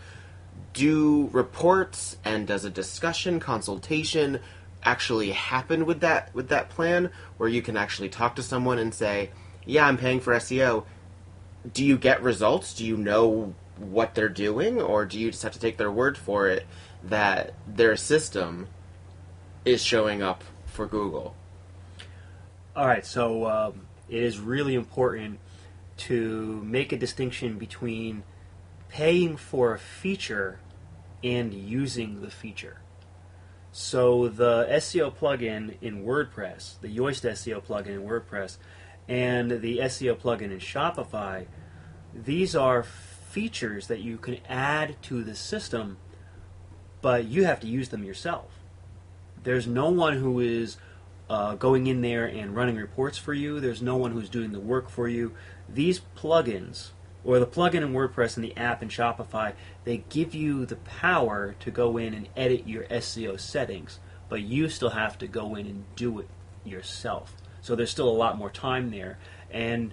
do reports and does a discussion, consultation actually happen with that plan, where you can actually talk to someone and say, yeah, I'm paying for SEO. Do you get results? Do you know what they're doing? Or do you just have to take their word for it that their system is showing up for Google? All right, so it is really important to make a distinction between paying for a feature and using the feature. So the SEO plugin in WordPress, the Yoast SEO plugin in WordPress, and the SEO plugin in Shopify, these are features that you can add to the system, but you have to use them yourself. There's no one who is going in there and running reports for you. There's no one who's doing the work for you. These plugins, or the plugin in WordPress and the app in Shopify, they give you the power to go in and edit your SEO settings, but you still have to go in and do it yourself. So there's still a lot more time there. And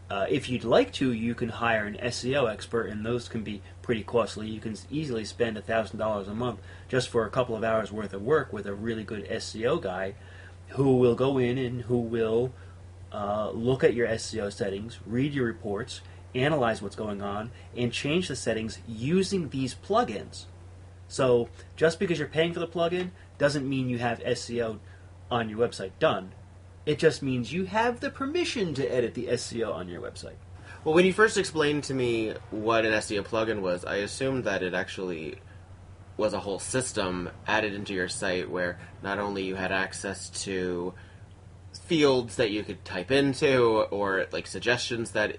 if you'd like to, you can hire an SEO expert, and those can be pretty costly. You can easily spend $1,000 a month just for a couple of hours worth of work with a really good SEO guy who will go in and who will look at your SEO settings, read your reports, analyze what's going on, and change the settings using these plugins. So just because you're paying for the plugin doesn't mean you have SEO on your website done. It just means you have the permission to edit the SEO on your website. Well, when you first explained to me what an SEO plugin was, I assumed that it actually was a whole system added into your site where not only you had access to fields that you could type into or like suggestions that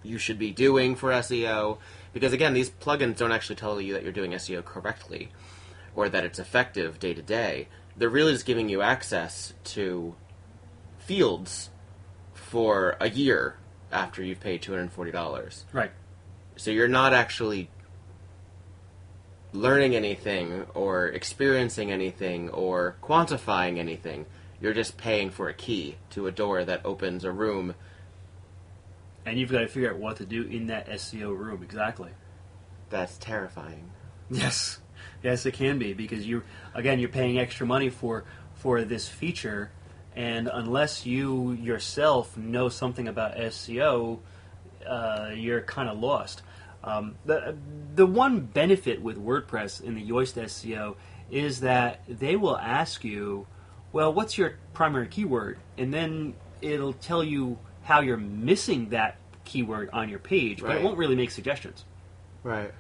you should be doing for SEO, because again, these plugins don't actually tell you that you're doing SEO correctly or that it's effective day to day. They're really just giving you access to fields for a year after you've paid $240. Right. So you're not actually learning anything or experiencing anything or quantifying anything. You're just paying for a key to a door that opens a room. And you've got to figure out what to do in that SEO room, exactly. That's terrifying. Yes. Yes, it can be, because you're paying extra money for this feature, and unless you yourself know something about SEO, you're kind of lost. The one benefit with WordPress in the Yoast SEO is that they will ask you, well, what's your primary keyword? And then it'll tell you how you're missing that keyword on your page, but it won't really make suggestions. Right.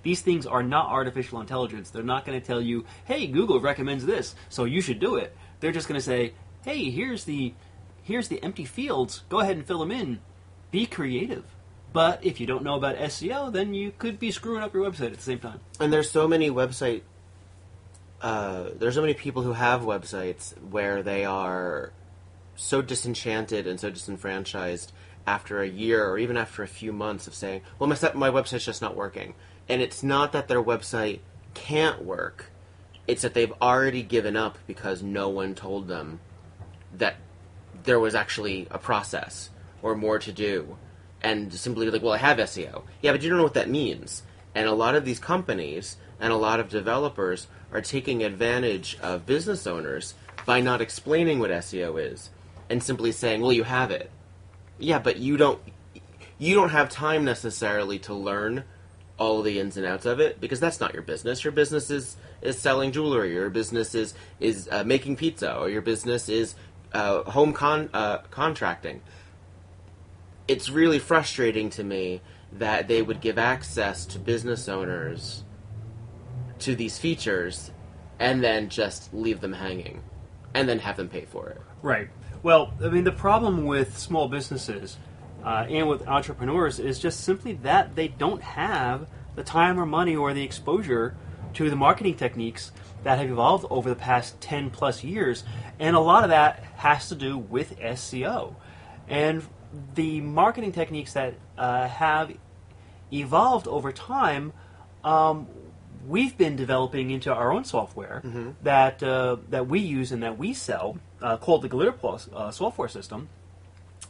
These things are not artificial intelligence. They're not going to tell you, hey, Google recommends this, so you should do it. They're just going to say, hey, here's the empty fields. Go ahead and fill them in. Be creative. But if you don't know about SEO, then you could be screwing up your website at the same time. And there's so many there's so many people who have websites where they are so disenchanted and so disenfranchised after a year or even after a few months of saying, well, my website's just not working. And it's not that their website can't work. It's that they've already given up because no one told them that there was actually a process or more to do. And simply like, well, I have SEO. Yeah, but you don't know what that means. And a lot of these companies and a lot of developers are taking advantage of business owners by not explaining what SEO is and simply saying, well, you have it. Yeah, but you don't have time necessarily to learn all of the ins and outs of it, because that's not your business. Your business is selling jewelry. Your business is making pizza, or your business is home contracting. It's really frustrating to me that they would give access to business owners to these features and then just leave them hanging and then have them pay for it. Right. Well, I mean, the problem with small businesses and with entrepreneurs is just simply that they don't have the time or money or the exposure to the marketing techniques that have evolved over the past 10 plus years. And a lot of that has to do with SEO. And the marketing techniques that have evolved over time, we've been developing into our own software that we use and that we sell, called the GlitterPaw software system.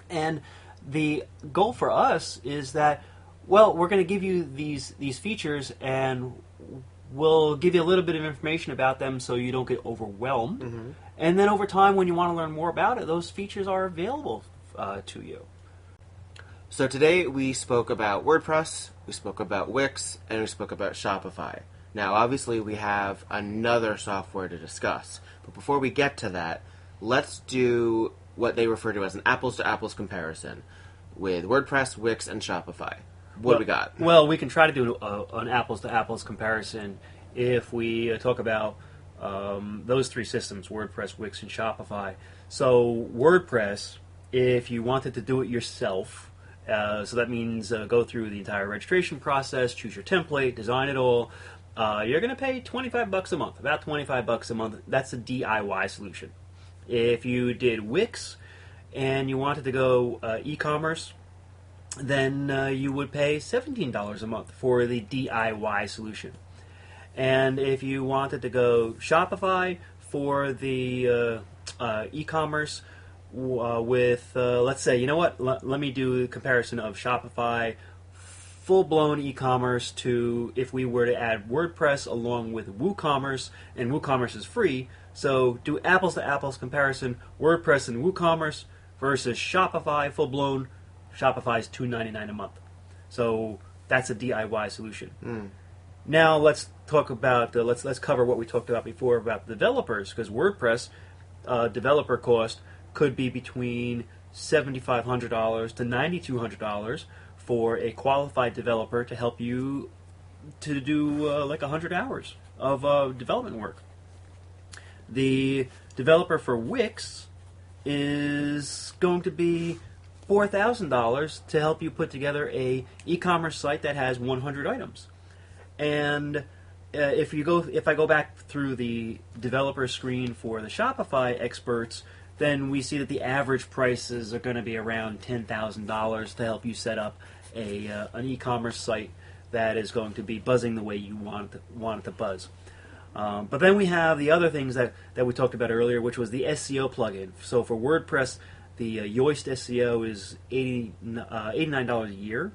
And the goal for us is that Well, we're going to give you these features, and we'll give you a little bit of information about them so you don't get overwhelmed. Mm-hmm. And then over time, when you want to learn more about it, those features are available to you. So today we spoke about WordPress, we spoke about Wix, and we spoke about Shopify. Now, obviously, we have another software to discuss. But before we get to that, let's do what they refer to as an apples-to-apples comparison with WordPress, Wix, and Shopify. What do we got? Well, we can try to do an apples-to-apples comparison if we talk about those three systems, WordPress, Wix, and Shopify. So WordPress, if you wanted to do it yourself, so that means go through the entire registration process, choose your template, design it all, you're going to pay $25 a month, about $25 a month. That's a DIY solution. If you did Wix and you wanted to go e-commerce, then you would pay $17 a month for the DIY solution. And if you wanted to go Shopify for the e-commerce with, let's say, you know what, let me do a comparison of Shopify full-blown e-commerce to if we were to add WordPress along with WooCommerce, and WooCommerce is free, so do apples-to-apples comparison, WordPress and WooCommerce versus Shopify full-blown. Shopify is $2.99 a month. So that's a DIY solution. Now let's talk about, let's cover what we talked about before about developers, because WordPress developer cost could be between $7,500 to $9,200 for a qualified developer to help you to do like 100 hours of development work. The developer for Wix is going to be $4,000 to help you put together a e-commerce site that has 100 items. And if I go back through the developer screen for the Shopify experts, then we see that the average prices are going to be around $10,000 to help you set up an e-commerce site that is going to be buzzing the way you want it to buzz. But then we have the other things that we talked about earlier, which was the SEO plugin. So for WordPress, the Yoast SEO is $89 a year,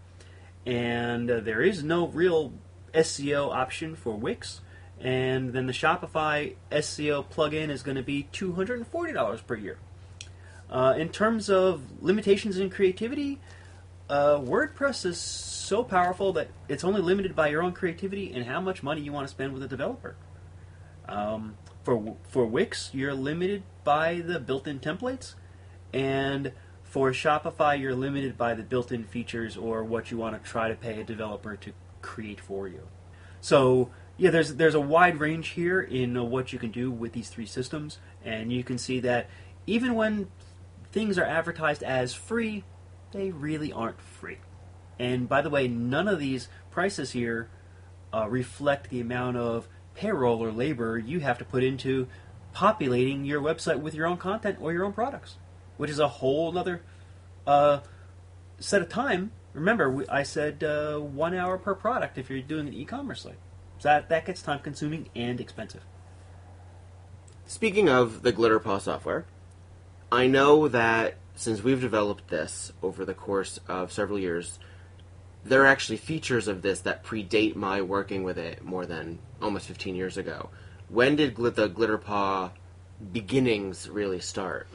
and there is no real SEO option for Wix. And then the Shopify SEO plugin is going to be $240 per year. In terms of limitations in creativity, WordPress is so powerful that it's only limited by your own creativity and how much money you want to spend with a developer. For Wix, you're limited by the built-in templates, and for Shopify, you're limited by the built-in features or what you want to try to pay a developer to create for you. So yeah, there's a wide range here in what you can do with these three systems, and you can see that even when things are advertised as free, they really aren't free. And by the way, none of these prices here reflect the amount of payroll or labor you have to put into populating your website with your own content or your own products, which is a whole other set of time. Remember, I said 1 hour per product if you're doing an e-commerce site. So that gets time-consuming and expensive. Speaking of the GlitterPaw software, I know that since we've developed this over the course of several years, there are actually features of this that predate my working with it more than almost 15 years ago. When did the GlitterPaw beginnings really start?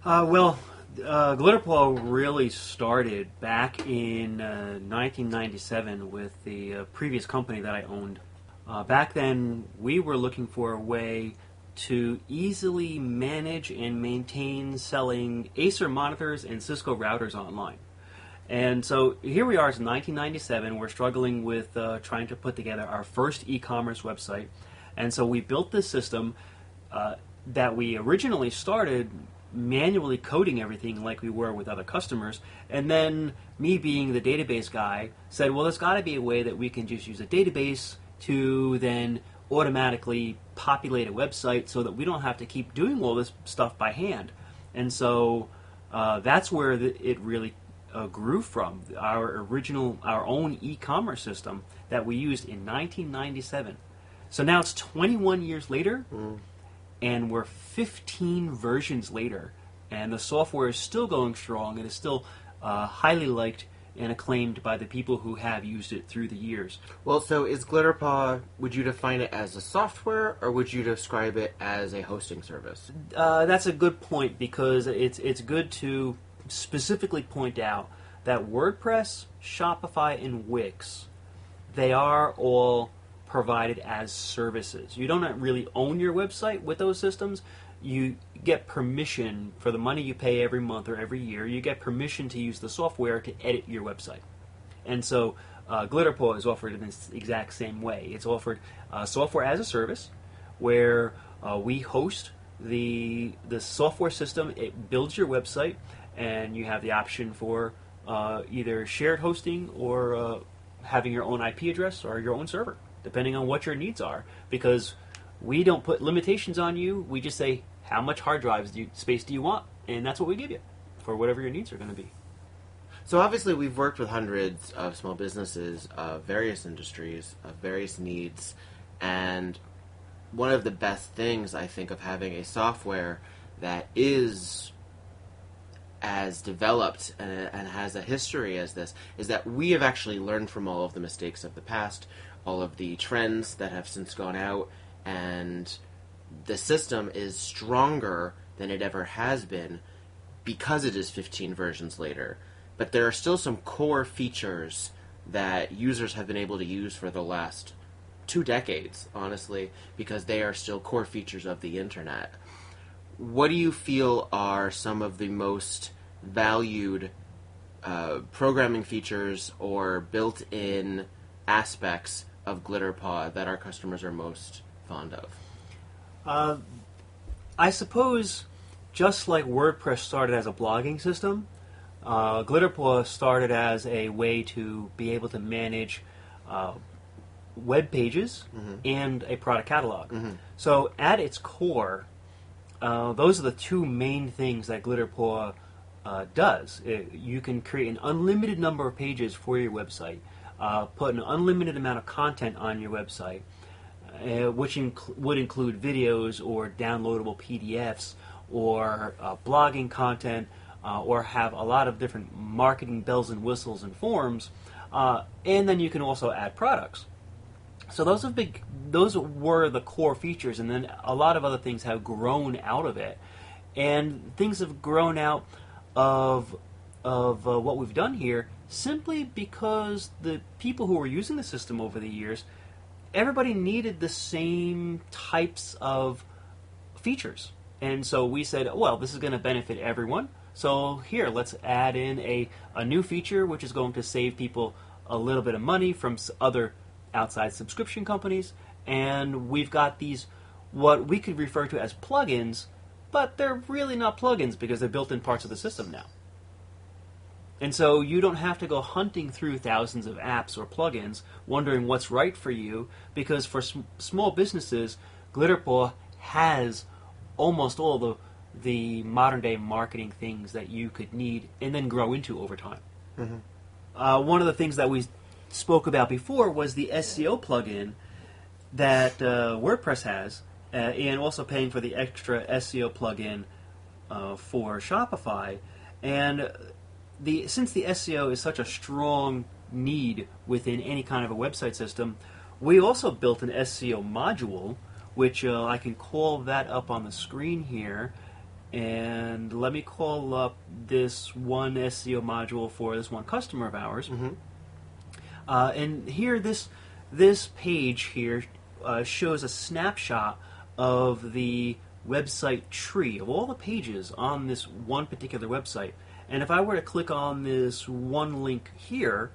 GlitterPaw really started back in 1997 with the previous company that I owned. Back then, we were looking for a way to easily manage and maintain selling Acer monitors and Cisco routers online. And so here we are, it's 1997, we're struggling with trying to put together our first e-commerce website. And so we built this system that we originally started manually coding everything like we were with other customers, and then me being the database guy said, well, there's got to be a way that we can just use a database to then automatically populate a website so that we don't have to keep doing all this stuff by hand. And so that's where it really grew from, our own e-commerce system that we used in 1997. So now it's 21 years later, and we're 15 versions later, and the software is still going strong and is still highly liked and acclaimed by the people who have used it through the years. Well, so is GlitterPaw, would you define it as a software, or would you describe it as a hosting service? That's a good point, because it's good to specifically point out that WordPress, Shopify, and Wix, they are all provided as services. You don't really own your website with those systems. You get permission for the money you pay every month or every year. You get permission to use the software to edit your website. And so GlitterPaw is offered in this exact same way. It's offered software as a service, where we host the software system. It builds your website, and you have the option for either shared hosting or having your own IP address or your own server, depending on what your needs are. Because we don't put limitations on you. We just say, how much hard drives space do you want? And that's what we give you for whatever your needs are going to be. So obviously we've worked with hundreds of small businesses of various industries, of various needs, and one of the best things, I think, of having a software that is as developed and has a history as this is that we have actually learned from all of the mistakes of the past, all of the trends that have since gone out, and the system is stronger than it ever has been because it is 15 versions later. But there are still some core features that users have been able to use for the last 2 decades, honestly, because they are still core features of the internet. What do you feel are some of the most valued programming features or built-in aspects of GlitterPaw that our customers are most fond of? I suppose, just like WordPress started as a blogging system, GlitterPaw started as a way to be able to manage web pages and a product catalog. So at its core, those are the two main things that GlitterPaw does. You can create an unlimited number of pages for your website, put an unlimited amount of content on your website, which would include videos or downloadable PDFs or blogging content, or have a lot of different marketing bells and whistles and forms, and then you can also add products. So those were the core features, and then a lot of other things have grown out of it, and things have grown out of what we've done here simply because the people who were using the system over the years, everybody needed the same types of features. And so we said, well, this is going to benefit everyone. So here, let's add in a new feature which is going to save people a little bit of money from other outside subscription companies. And we've got these, what we could refer to as plugins, but they're really not plugins because they're built in parts of the system now. And so you don't have to go hunting through thousands of apps or plugins wondering what's right for you, because for small businesses, GlitterPaw has almost all the modern-day marketing things that you could need and then grow into over time. One of the things that we spoke about before was the SEO plugin that WordPress has, and also paying for the extra SEO plugin for Shopify. And since the SEO is such a strong need within any kind of a website system, we also built an SEO module, which I can call that up on the screen here. And let me call up this one SEO module for this one customer of ours. And here, this page here shows a snapshot of the website tree of all the pages on this one particular website. And if I were to click on this one link here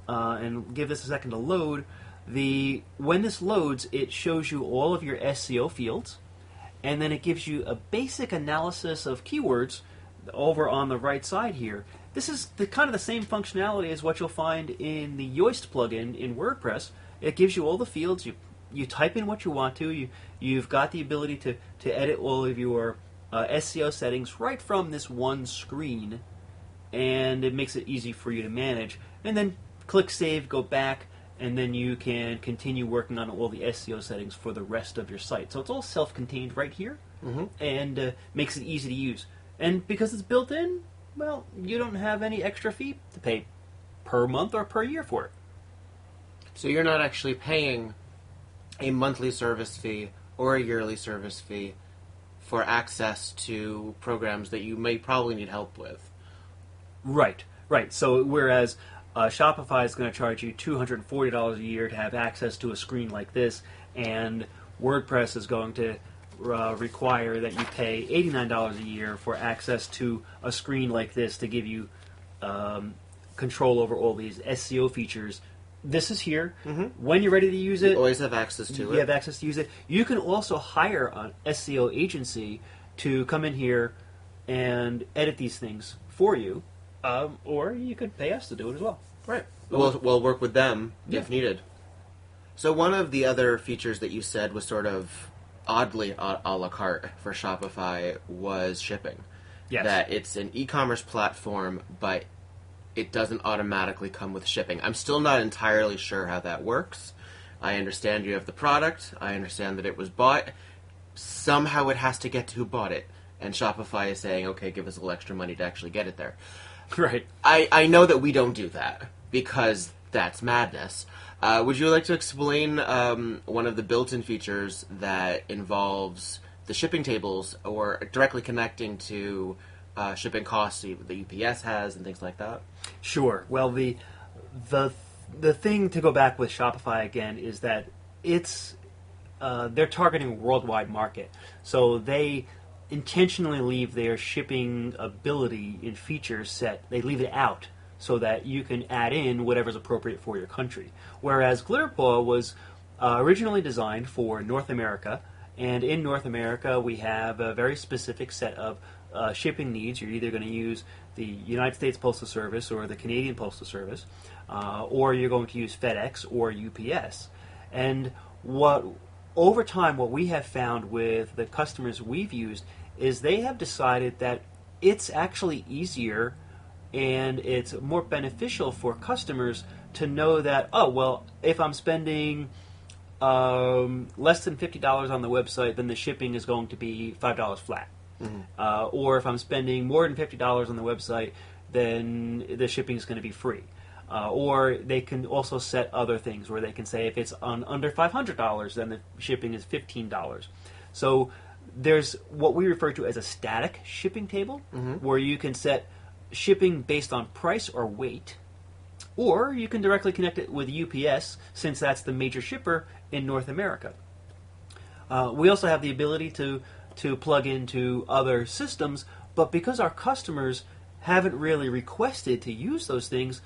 and give this a second to load, when this loads, it shows you all of your SEO fields, and then it gives you a basic analysis of keywords over on the right side here. This is kind of the same functionality as what you'll find in the Yoast plugin in WordPress. It gives you all the fields. You type in what you want to. You've got the ability to edit all of your SEO settings right from this one screen, and it makes it easy for you to manage. And then click Save, go back, and then you can continue working on all the SEO settings for the rest of your site. So it's all self-contained right here, and makes it easy to use. And because it's built in, well, you don't have any extra fee to pay per month or per year for it. So you're not actually paying a monthly service fee or a yearly service fee for access to programs that you may probably need help with. Right, right. So whereas Shopify is going to charge you $240 a year to have access to a screen like this, and WordPress is going to require that you pay $89 a year for access to a screen like this to give you control over all these SEO features. This is here. Mm-hmm. When you're ready to use it, You always have access to it. you have access to use it. You can also hire an SEO agency to come in here and edit these things for you, or you could pay us to do it as well. Right. We'll work with them if Yeah. needed. So one of the other features that you said was sort of oddly a la carte for Shopify was shipping. Yes. That it's an e-commerce platform, but it doesn't automatically come with shipping. I'm still not entirely sure how that works. I understand you have the product. I understand that it was bought. Somehow it has to get to who bought it. And Shopify is saying, okay, give us a little extra money to actually get it there. Right. I know that we don't do that because that's madness. Would you like to explain one of the built-in features that involves the shipping tables or directly connecting to shipping costs that UPS has and things like that? Sure. Well, the thing to go back with Shopify again is that it's they're targeting a worldwide market, so they intentionally leave their shipping ability in features set. They leave it out so that you can add in whatever's appropriate for your country. Whereas GlitterPaw was originally designed for North America, and in North America we have a very specific set of shipping needs. You're either going to use the United States Postal Service or the Canadian Postal Service, or you're going to use FedEx or UPS. And over time, what we have found with the customers we've used is they have decided that it's actually easier and it's more beneficial for customers to know that, oh, well, if I'm spending less than $50 on the website, then the shipping is going to be $5 flat. Mm-hmm. Or if I'm spending more than $50 on the website, then the shipping is going to be free. Or they can also set other things where they can say if it's on under $500, then the shipping is $15. So there's what we refer to as a static shipping table, where you can set shipping based on price or weight, or you can directly connect it with UPS since that's the major shipper in North America. We also have the ability to plug into other systems, but because our customers haven't really requested to use those things,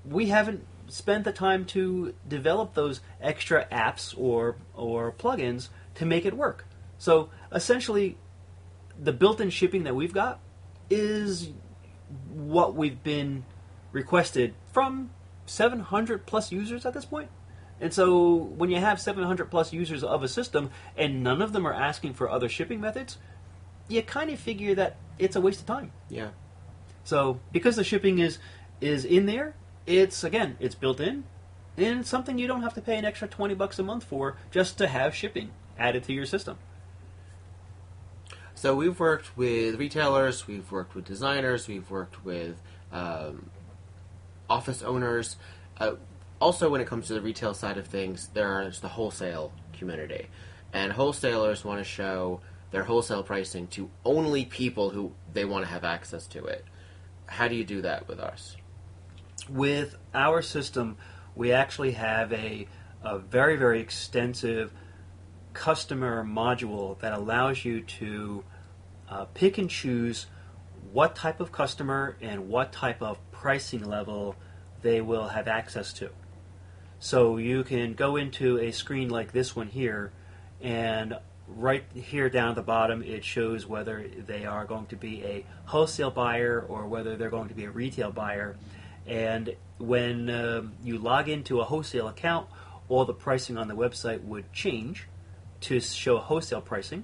we haven't spent the time to develop those extra apps or plugins to make it work. So essentially, the built-in shipping that we've got is what we've been requested from 700 plus users at this point. And so when you have 700 plus users of a system and none of them are asking for other shipping methods, you kind of figure that it's a waste of time. Yeah. So because the shipping is in there, it's built in, and it's something you don't have to pay an extra $20 a month for just to have shipping added to your system. So we've worked with retailers, we've worked with designers, we've worked with office owners. Also, when it comes to the retail side of things, there's the wholesale community. And wholesalers want to show their wholesale pricing to only people who they want to have access to it. How do you do that with us? With our system, we actually have a very, very extensive customer module that allows you to pick and choose what type of customer and what type of pricing level they will have access to. So you can go into a screen like this one here, and right here down at the bottom it shows whether they are going to be a wholesale buyer or whether they're going to be a retail buyer. And when you log into a wholesale account, all the pricing on the website would change to show wholesale pricing.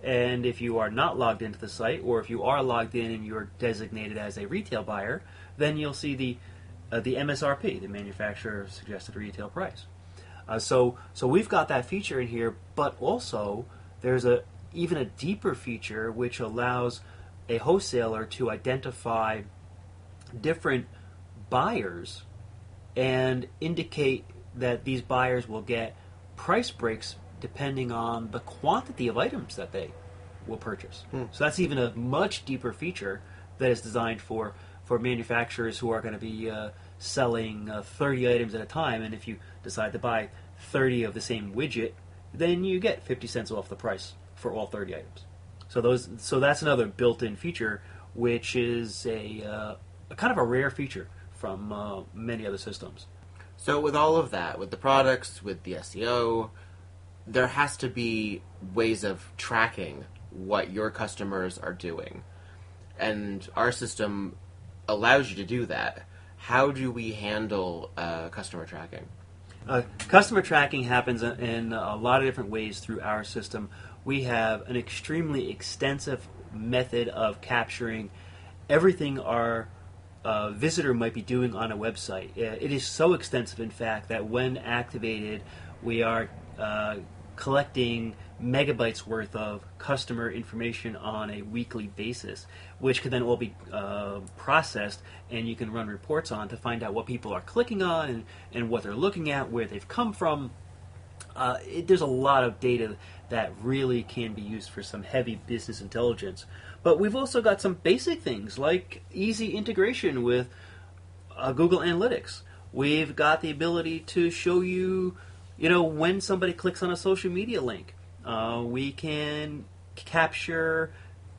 And if you are not logged into the site, or if you are logged in and you're designated as a retail buyer, then you'll see the MSRP, the manufacturer suggested retail price. So we've got that feature in here, but also there's even a deeper feature which allows a wholesaler to identify different buyers and indicate that these buyers will get price breaks depending on the quantity of items that they will purchase. So that's even a much deeper feature that is designed for manufacturers who are going to be selling 30 items at a time, and if you decide to buy 30 of the same widget, then you get 50 cents off the price for all 30 items. So that's another built-in feature, which is a kind of a rare feature from many other systems. So with all of that, with the products, with the SEO, there has to be ways of tracking what your customers are doing. And our system allows you to do that. How do we handle customer tracking? Customer tracking happens in a lot of different ways through our system. We have an extremely extensive method of capturing everything our visitor might be doing on a website. It is so extensive, in fact, that when activated, we are collecting megabytes worth of customer information on a weekly basis, which can then all be processed, and you can run reports on to find out what people are clicking on and what they're looking at, where they've come from. There's a lot of data that really can be used for some heavy business intelligence. But we've also got some basic things like easy integration with Google Analytics. We've got the ability to show you, when somebody clicks on a social media link. We can capture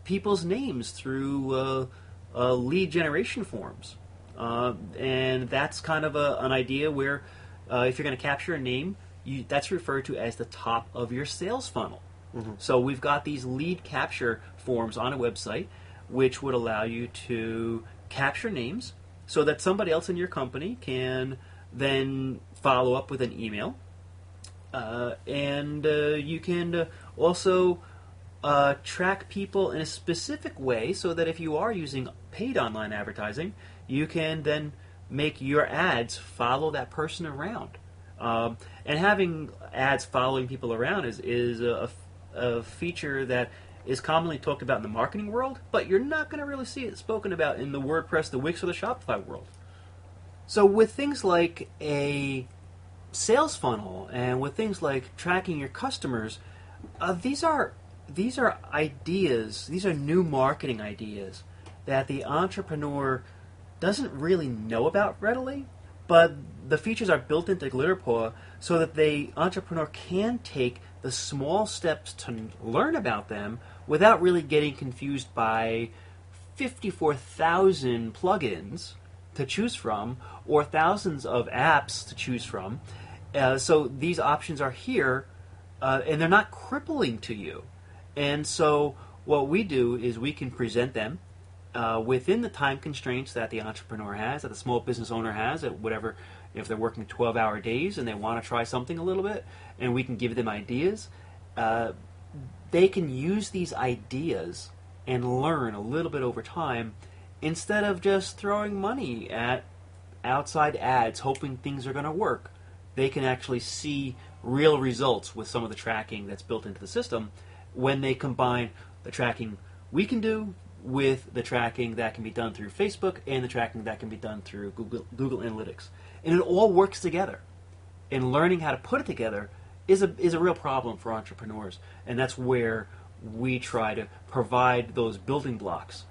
people's names through lead generation forms. And that's kind of an idea where if you're going to capture a name, that's referred to as the top of your sales funnel. Mm-hmm. So we've got these lead capture forms on a website which would allow you to capture names so that somebody else in your company can then follow up with an email. And you can also track people in a specific way so that if you are using paid online advertising, you can then make your ads follow that person around. And having ads following people around is a feature that is commonly talked about in the marketing world, but you're not going to really see it spoken about in the WordPress, the Wix, or the Shopify world. So with things like a sales funnel and with things like tracking your customers, these are ideas, these are new marketing ideas that the entrepreneur doesn't really know about readily, but the features are built into GlitterPaw so that the entrepreneur can take the small steps to learn about them without really getting confused by 54,000 plugins to choose from or thousands of apps to choose from. So these options are here, and they're not crippling to you. And so what we do is we can present them within the time constraints that the entrepreneur has, that the small business owner has, at whatever, if they're working 12-hour days and they want to try something a little bit, and we can give them ideas. They can use these ideas and learn a little bit over time instead of just throwing money at outside ads hoping things are going to work. They can actually see real results with some of the tracking that's built into the system when they combine the tracking we can do with the tracking that can be done through Facebook and the tracking that can be done through Google Analytics. And it all works together. And learning how to put it together is a real problem for entrepreneurs. And that's where we try to provide those building blocks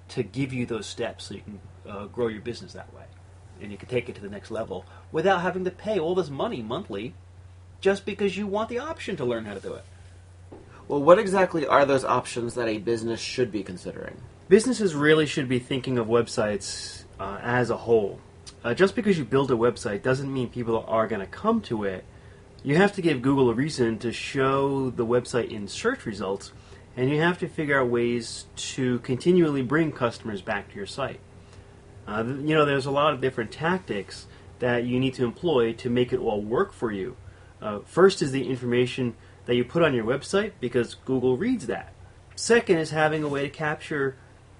to give you those steps so you can grow your business that way. And you can take it to the next level without having to pay all this money monthly just because you want the option to learn how to do it. Well, what exactly are those options that a business should be considering? Businesses really should be thinking of websites as a whole. Just because you build a website doesn't mean people are going to come to it. You have to give Google a reason to show the website in search results, and you have to figure out ways to continually bring customers back to your site. There's a lot of different tactics that you need to employ to make it all work for you. First is the information that you put on your website, because Google reads that. Second is having a way to capture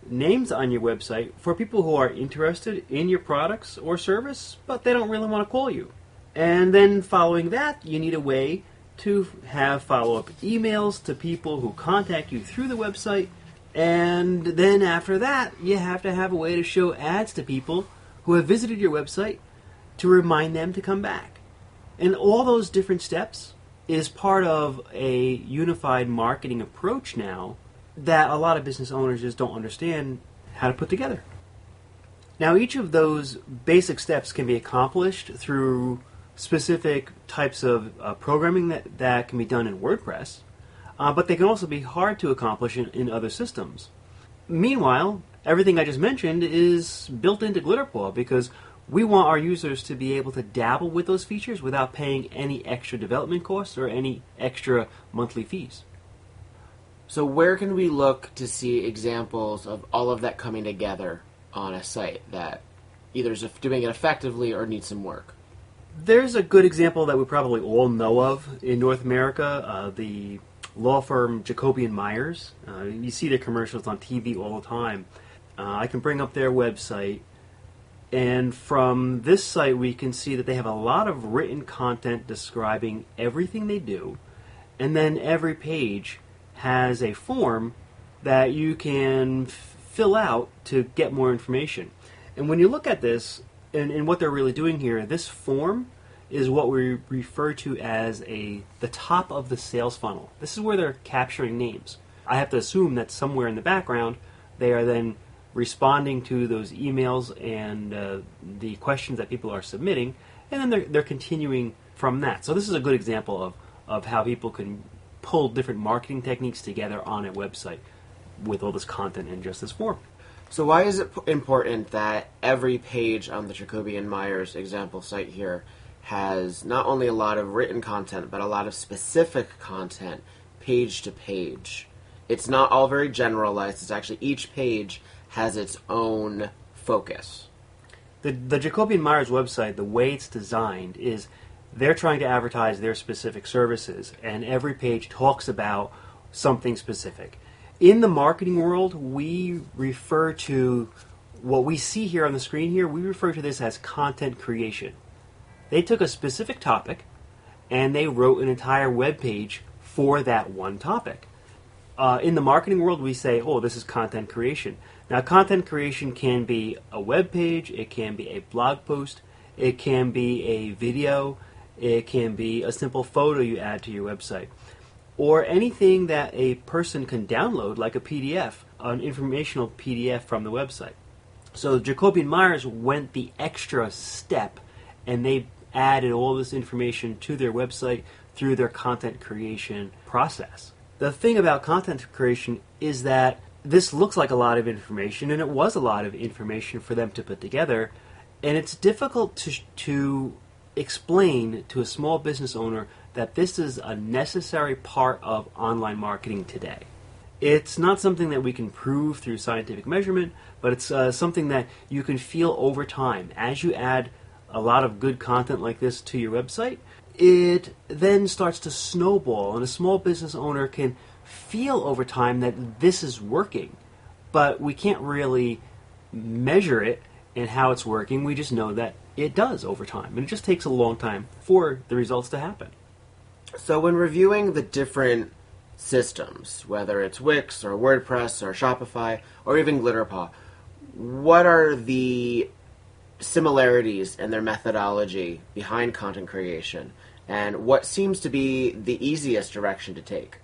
names on your website for people who are interested in your products or service, but they don't really want to call you. And then following that, you need a way to have follow-up emails to people who contact you through the website And then after that, you have to have a way to show ads to people who have visited your website to remind them to come back. And all those different steps is part of a unified marketing approach now that a lot of business owners just don't understand how to put together. Now, each of those basic steps can be accomplished through specific types of programming that can be done in WordPress, but they can also be hard to accomplish in other systems. Meanwhile, everything I just mentioned is built into GlitterPaw because we want our users to be able to dabble with those features without paying any extra development costs or any extra monthly fees. So where can we look to see examples of all of that coming together on a site that either is doing it effectively or needs some work? There's a good example that we probably all know of in North America, the law firm Jacoby & Myers. You see their commercials on TV all the time. I can bring up their website, and from this site we can see that they have a lot of written content describing everything they do, and then every page has a form that you can fill out to get more information. And when you look at this, and what they're really doing here, this form is what we refer to as the top of the sales funnel. This is where they're capturing names. I have to assume that somewhere in the background they are then responding to those emails and the questions that people are submitting, and then they're continuing from that. So this is a good example of how people can pull different marketing techniques together on a website with all this content in just this form. So why is it important that every page on the Jacoby & Myers example site here has not only a lot of written content, but a lot of specific content, page to page? It's not all very generalized. It's actually each page has its own focus. The Jacoby & Myers website, the way it's designed is they're trying to advertise their specific services, and every page talks about something specific. In the marketing world, we refer to what we see here on the screen here, we refer to this as content creation. They took a specific topic and they wrote an entire web page for that one topic. In the marketing world, we say, oh, this is content creation. Now, content creation can be a web page, it can be a blog post, it can be a video, it can be a simple photo you add to your website, or anything that a person can download, like a PDF, an informational PDF from the website. So Jacoby & Myers went the extra step, and they added all this information to their website through their content creation process. The thing about content creation is that this looks like a lot of information, and it was a lot of information for them to put together, and it's difficult to explain to a small business owner that this is a necessary part of online marketing today. It's not something that we can prove through scientific measurement, but it's something that you can feel over time. As you add a lot of good content like this to your website, it then starts to snowball, and a small business owner can feel over time that this is working, but we can't really measure it and how it's working. We just know that it does over time, and it just takes a long time for the results to happen. So when reviewing the different systems, whether it's Wix or WordPress or Shopify or even GlitterPaw, what are the similarities in their methodology behind content creation, and what seems to be the easiest direction to take?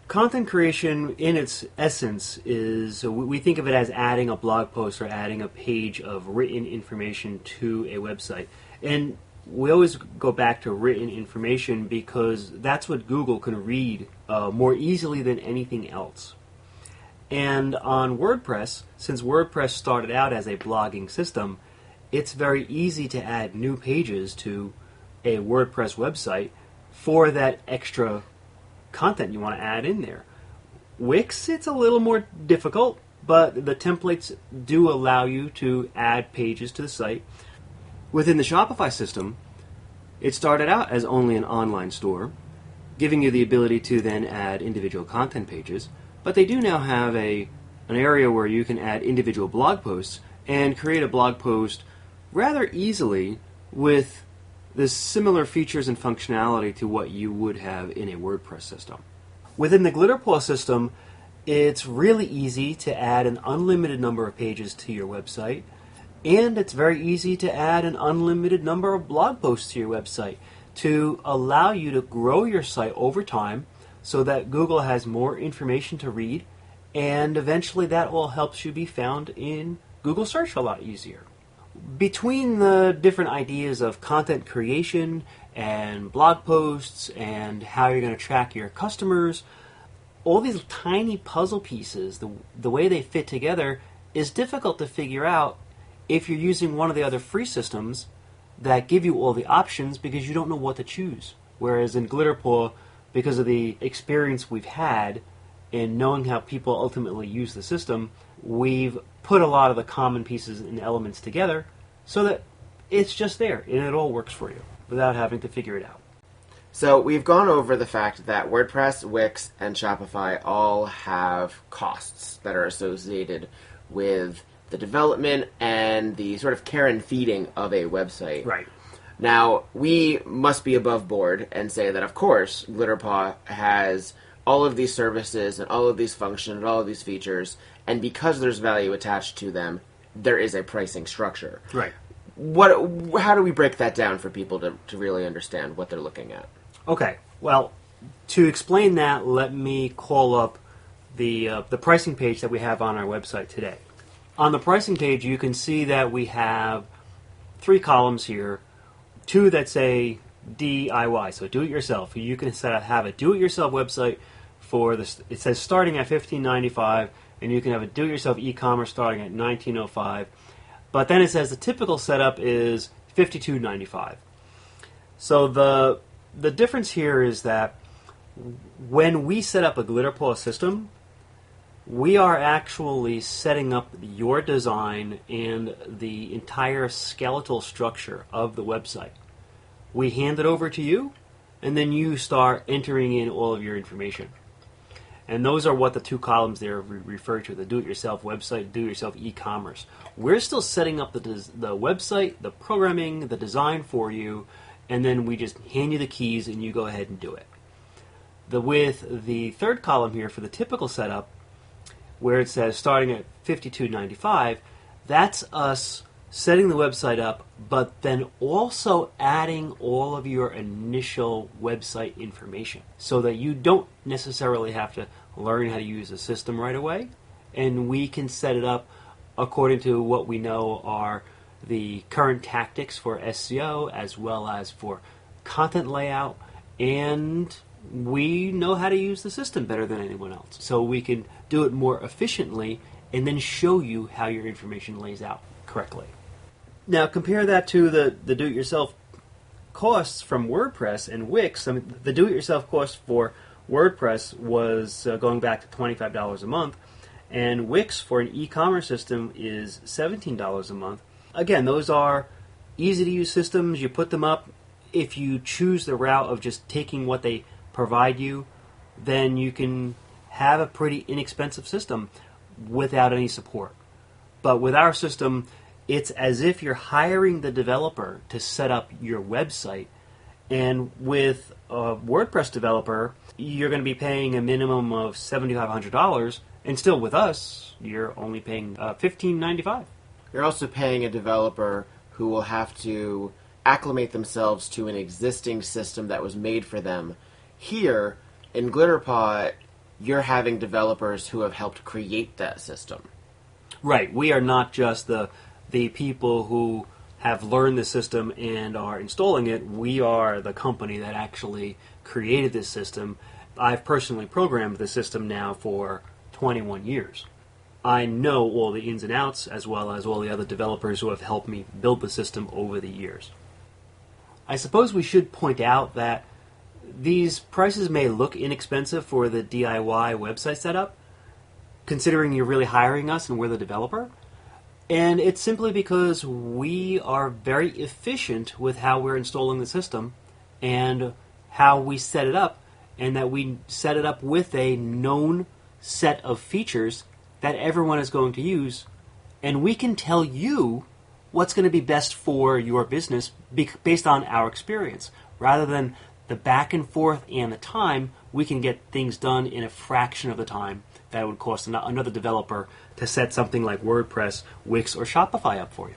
Content creation, in its essence, is, we think of it as adding a blog post or adding a page of written information to a website. And we always go back to written information because that's what Google can read more easily than anything else. And on WordPress, since WordPress started out as a blogging system, it's very easy to add new pages to a WordPress website for that extra content you want to add in there. Wix, it's a little more difficult, but the templates do allow you to add pages to the site. Within the Shopify system, it started out as only an online store, giving you the ability to then add individual content pages, but they do now have an area where you can add individual blog posts and create a blog post rather easily with the similar features and functionality to what you would have in a WordPress system. Within the GlitterPaw system, It's really easy to add an unlimited number of pages to your website, and it's very easy to add an unlimited number of blog posts to your website to allow you to grow your site over time so that Google has more information to read, and eventually that all helps you be found in Google search a lot easier. Between the different ideas of content creation and blog posts and how you're going to track your customers, all these tiny puzzle pieces, the way they fit together is difficult to figure out if you're using one of the other free systems that give you all the options because you don't know what to choose. Whereas in GlitterPaw, because of the experience we've had in knowing how people ultimately use the system, we've put a lot of the common pieces and elements together so that it's just there and it all works for you without having to figure it out. So we've gone over the fact that WordPress, Wix, and Shopify all have costs that are associated with the development and the sort of care and feeding of a website. Right. Now, we must be above board and say that, of course, GlitterPaw has all of these services and all of these functions and all of these features, and because there's value attached to them, there is a pricing structure. Right. How do we break that down for people to really understand what they're looking at? Okay. Well, to explain that, let me call up the pricing page that we have on our website today. On the pricing page, you can see that we have 3 columns here, 2 that say DIY, so do-it-yourself. You can have a do-it-yourself website for this. It says starting at $15.95, and you can have a do-it-yourself e-commerce starting at $19.05. But then it says the typical setup is $52.95. So the difference here is that when we set up a GlitterPaw system, we are actually setting up your design and the entire skeletal structure of the website. We hand it over to you, and then you start entering in all of your information. And those are what the 2 columns there refer to, the do-it-yourself website, do-it-yourself e-commerce. We're still setting up the website, the programming, the design for you, and then we just hand you the keys and you go ahead and do it. With the 3rd column here for the typical setup, where it says starting at $52.95, that's us setting the website up, but then also adding all of your initial website information so that you don't necessarily have to learn how to use the system right away, and we can set it up according to what we know are the current tactics for SEO as well as for content layout, and we know how to use the system better than anyone else. So we can do it more efficiently and then show you how your information lays out correctly. Now compare that to the do-it-yourself costs from WordPress and Wix. I mean, the do-it-yourself cost for WordPress was going back to $25 a month, and Wix for an e-commerce system is $17 a month. Again, those are easy-to-use systems. You put them up. If you choose the route of just taking what they provide you, then you can have a pretty inexpensive system without any support. But with our system, it's as if you're hiring the developer to set up your website. And with a WordPress developer, you're going to be paying a minimum of $7,500, and still with us, you're only paying $15.95. You're also paying a developer who will have to acclimate themselves to an existing system that was made for them. Here, in GlitterPaw, you're having developers who have helped create that system. Right. We are not just the people who have learned the system and are installing it. We are the company that actually created this system. I've personally programmed the system now for 21 years. I know all the ins and outs as well as all the other developers who have helped me build the system over the years. I suppose we should point out that these prices may look inexpensive for the DIY website setup, considering you're really hiring us and we're the developer. And it's simply because we are very efficient with how we're installing the system and how we set it up, and that we set it up with a known set of features that everyone is going to use, and we can tell you what's going to be best for your business based on our experience. Rather than the back and forth and the time, we can get things done in a fraction of the time that it would cost another developer to set something like WordPress, Wix, or Shopify up for you.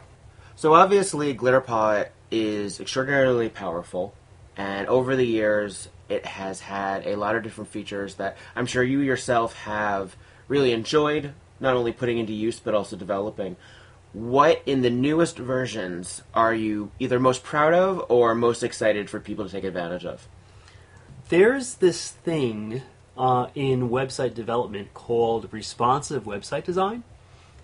So obviously, GlitterPaw is extraordinarily powerful, and over the years, it has had a lot of different features that I'm sure you yourself have really enjoyed, not only putting into use, but also developing. What in the newest versions are you either most proud of or most excited for people to take advantage of? There's this thing in website development called responsive website design.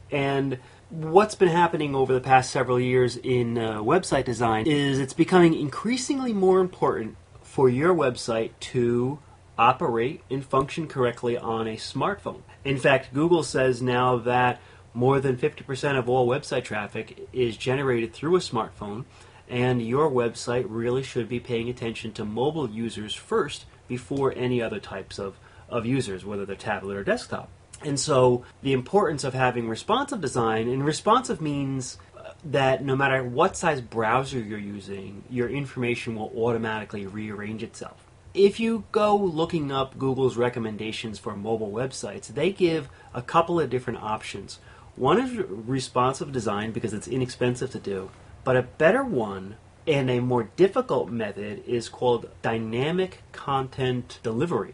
And what's been happening over the past several years in website design is it's becoming increasingly more important for your website to operate and function correctly on a smartphone. In fact, Google says now that more than 50% of all website traffic is generated through a smartphone, and your website really should be paying attention to mobile users first before any other types of users, whether they're tablet or desktop. And so the importance of having responsive design, and responsive means that no matter what size browser you're using, your information will automatically rearrange itself. If you go looking up Google's recommendations for mobile websites, they give a couple of different options. One is responsive design because it's inexpensive to do, but a better one and a more difficult method is called dynamic content delivery.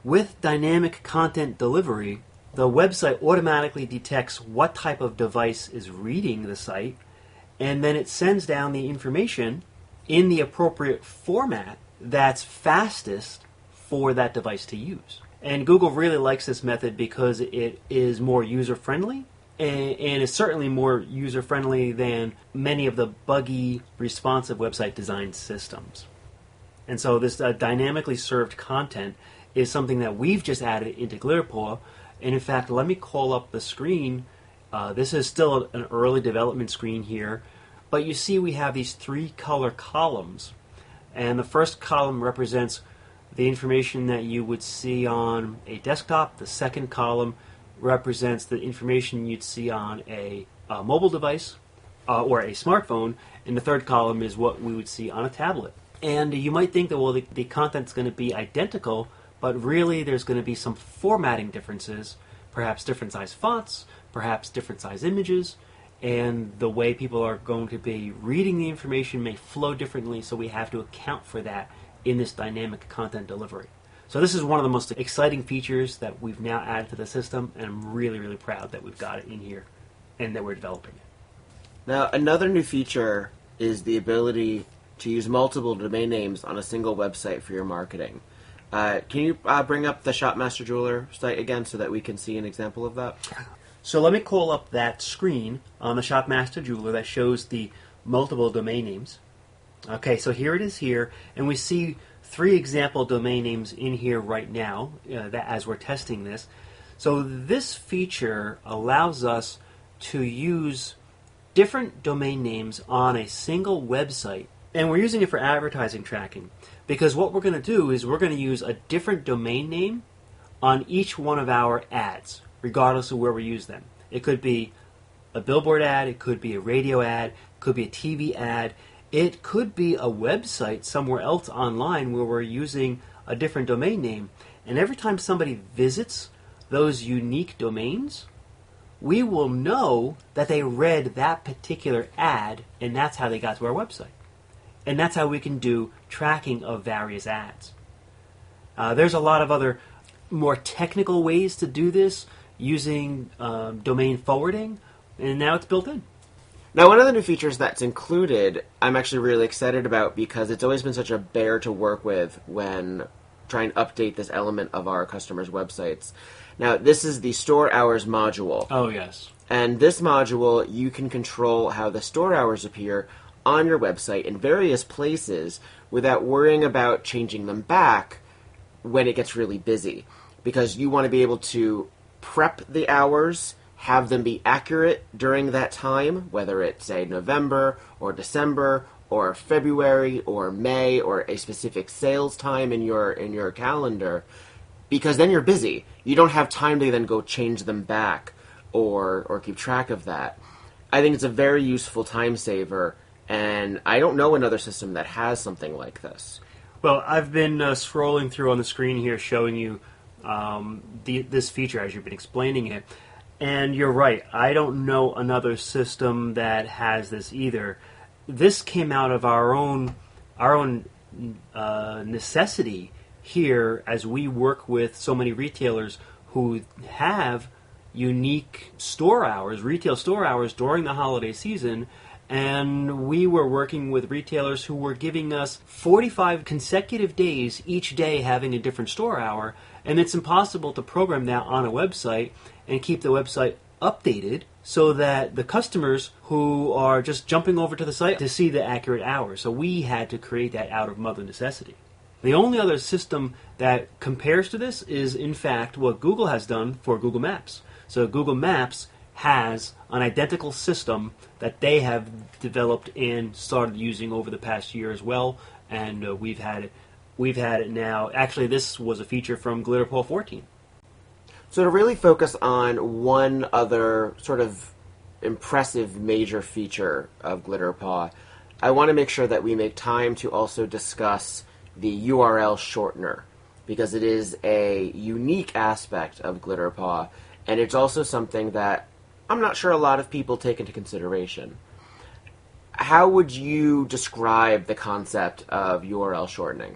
With dynamic content delivery, the website automatically detects what type of device is reading the site, and then it sends down the information in the appropriate format that's fastest for that device to use. And Google really likes this method because it is more user-friendly, and is certainly more user-friendly than many of the buggy, responsive website design systems. And so this dynamically served content is something that we've just added into GlitterPaw. And in fact, let me call up the screen. This is still an early development screen here, but you see we have these 3 color columns. And the first column represents the information that you would see on a desktop. The second column represents the information you'd see on a mobile device or a smartphone. And the third column is what we would see on a tablet. And you might think that, well, the content's going to be identical, but really there's going to be some formatting differences, perhaps different size fonts, perhaps different size images, and the way people are going to be reading the information may flow differently, so we have to account for that in this dynamic content delivery. So this is one of the most exciting features that we've now added to the system, and I'm really, really proud that we've got it in here and that we're developing it. Now, another new feature is the ability to use multiple domain names on a single website for your marketing. Can you bring up the Shopmaster Jeweler site again so that we can see an example of that? So let me call up that screen on the Shopmaster Jeweler that shows the multiple domain names. Okay, so here it is here, and we see 3 example domain names in here right now that as we're testing this. So this feature allows us to use different domain names on a single website, and we're using it for advertising tracking. Because what we're going to do is we're going to use a different domain name on each one of our ads, regardless of where we use them. It could be a billboard ad, it could be a radio ad, it could be a TV ad, it could be a website somewhere else online where we're using a different domain name. And every time somebody visits those unique domains, we will know that they read that particular ad, and that's how they got to our website. And that's how we can do tracking of various ads. There's a lot of other more technical ways to do this using domain forwarding, and now it's built in. Now, one of the new features that's included, I'm actually really excited about because it's always been such a bear to work with when trying to update this element of our customers' websites. Now, this is the store hours module. Oh, yes. And this module, you can control how the store hours appear on your website in various places without worrying about changing them back when it gets really busy. Because you want to be able to prep the hours, have them be accurate during that time, whether it's, say, November or December or February or May or a specific sales time in your calendar, because then you're busy. You don't have time to then go change them back or keep track of that. I think it's a very useful time saver, and I don't know another system that has something like this. Well, I've been scrolling through on the screen here showing you this feature as you've been explaining it. And you're right. I don't know another system that has this either. This came out of our own necessity here as we work with so many retailers who have unique store hours, retail store hours during the holiday season. And we were working with retailers who were giving us 45 consecutive days, each day having a different store hour. And it's impossible to program that on a website and keep the website updated so that the customers who are just jumping over to the site to see the accurate hours. So we had to create that out of mother necessity. The only other system that compares to this is, in fact, what Google has done for Google Maps. So Google Maps has an identical system that they have developed and started using over the past year as well, and we've had it now. Actually, this was a feature from GlitterPaw 14. So to really focus on one other sort of impressive major feature of GlitterPaw, I want to make sure that we make time to also discuss the URL shortener, because it is a unique aspect of GlitterPaw, and it's also something that I'm not sure a lot of people take into consideration. How would you describe the concept of URL shortening?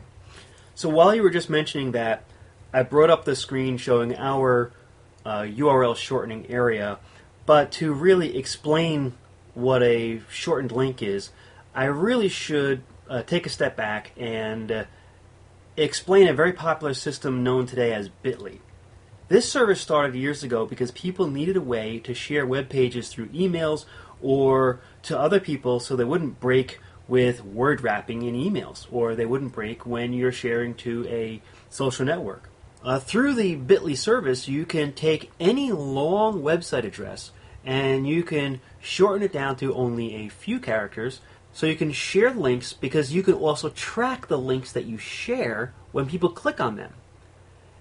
So while you were just mentioning that, I brought up the screen showing our URL shortening area, but to really explain what a shortened link is, I really should take a step back and explain a very popular system known today as Bitly. This service started years ago because people needed a way to share web pages through emails or to other people so they wouldn't break with word wrapping in emails, or they wouldn't break when you're sharing to a social network. Through the Bitly service, you can take any long website address and you can shorten it down to only a few characters, so you can share links, because you can also track the links that you share when people click on them.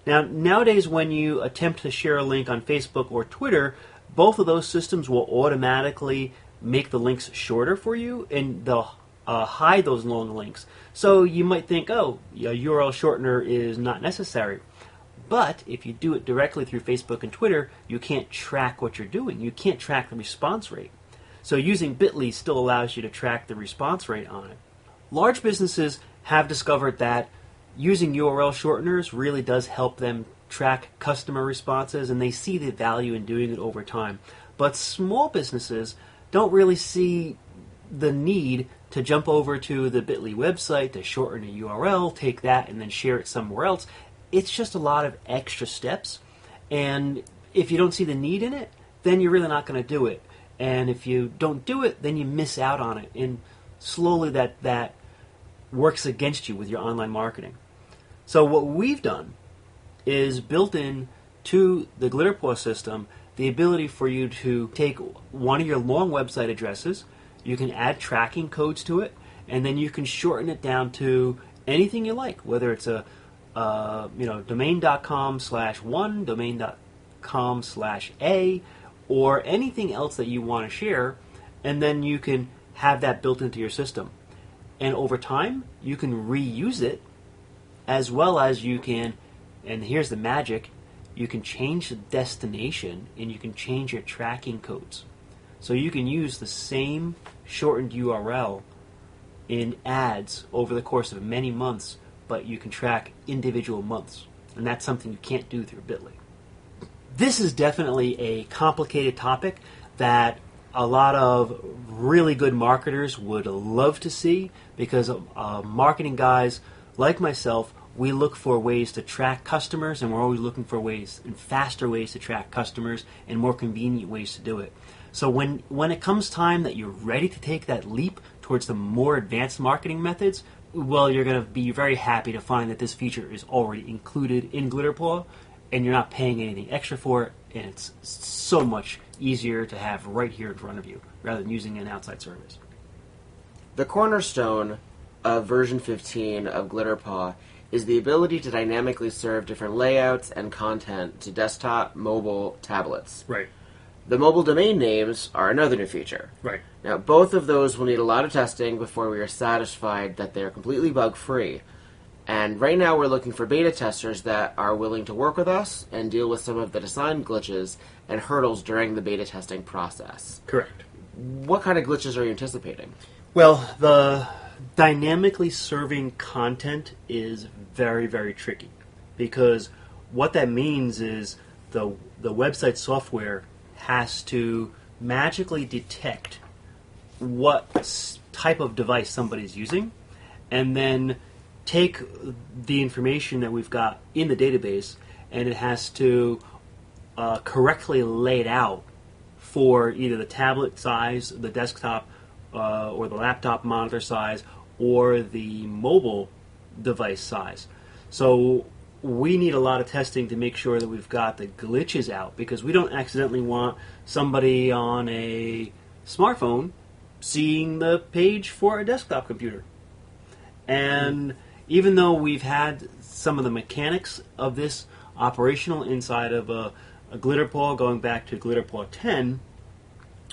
Now, nowadays when you attempt to share a link on Facebook or Twitter, both of those systems will automatically make the links shorter for you, and they'll hide those long links. So you might think, oh, a URL shortener is not necessary. But if you do it directly through Facebook and Twitter, you can't track what you're doing. You can't track the response rate. So using Bitly still allows you to track the response rate on it. Large businesses have discovered that using URL shorteners really does help them track customer responses, and they see the value in doing it over time. But small businesses don't really see the need to jump over to the Bitly website to shorten a URL, take that, and then share it somewhere else. It's just a lot of extra steps, and if you don't see the need in it, then you're really not going to do it. And if you don't do it, then you miss out on it, and slowly that works against you with your online marketing. So what we've done is built in to the GlitterPaw system the ability for you to take one of your long website addresses, you can add tracking codes to it, and then you can shorten it down to anything you like, whether it's a domain.com/1, domain.com/a, or anything else that you want to share, and then you can have that built into your system. And over time, you can reuse it, as well as you can, and here's the magic, you can change the destination and you can change your tracking codes. So you can use the same shortened URL in ads over the course of many months, but you can track individual months. And that's something you can't do through Bitly. This is definitely a complicated topic that a lot of really good marketers would love to see, because marketing guys like myself, we look for ways to track customers, and we're always looking for ways and faster ways to track customers and more convenient ways to do it. So when it comes time that you're ready to take that leap towards the more advanced marketing methods, well, you're going to be very happy to find that this feature is already included in GlitterPaw, and you're not paying anything extra for it, and it's so much easier to have right here in front of you rather than using an outside service. The cornerstone of version 15 of GlitterPaw is the ability to dynamically serve different layouts and content to desktop, mobile, tablets. Right. The mobile domain names are another new feature. Right. Now, both of those will need a lot of testing before we are satisfied that they are completely bug-free. And right now we're looking for beta testers that are willing to work with us and deal with some of the design glitches and hurdles during the beta testing process. Correct. What kind of glitches are you anticipating? Well, the dynamically serving content is very, very tricky, because what that means is the website software has to magically detect what type of device somebody's using, and then take the information that we've got in the database, and it has to correctly lay it out for either the tablet size, the desktop, or the laptop monitor size, or the mobile device size. So we need a lot of testing to make sure that we've got the glitches out, because we don't accidentally want somebody on a smartphone seeing the page for a desktop computer. And even though we've had some of the mechanics of this operational inside of a GlitterPaw going back to GlitterPaw 10,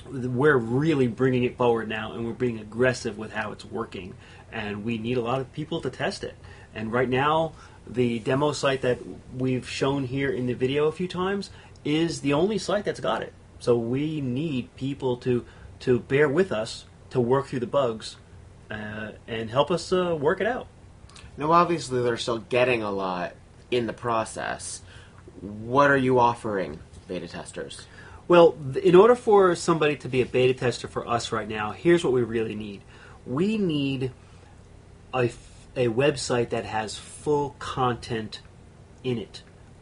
we're really bringing it forward now, and we're being aggressive with how it's working. And we need a lot of people to test it. And right now, the demo site that we've shown here in the video a few times is the only site that's got it. So we need people to bear with us to work through the bugs and help us work it out. Now, obviously, they're still getting a lot in the process. What are you offering beta testers? Well, in order for somebody to be a beta tester for us right now, here's what we really need. We need a website that has full content in it.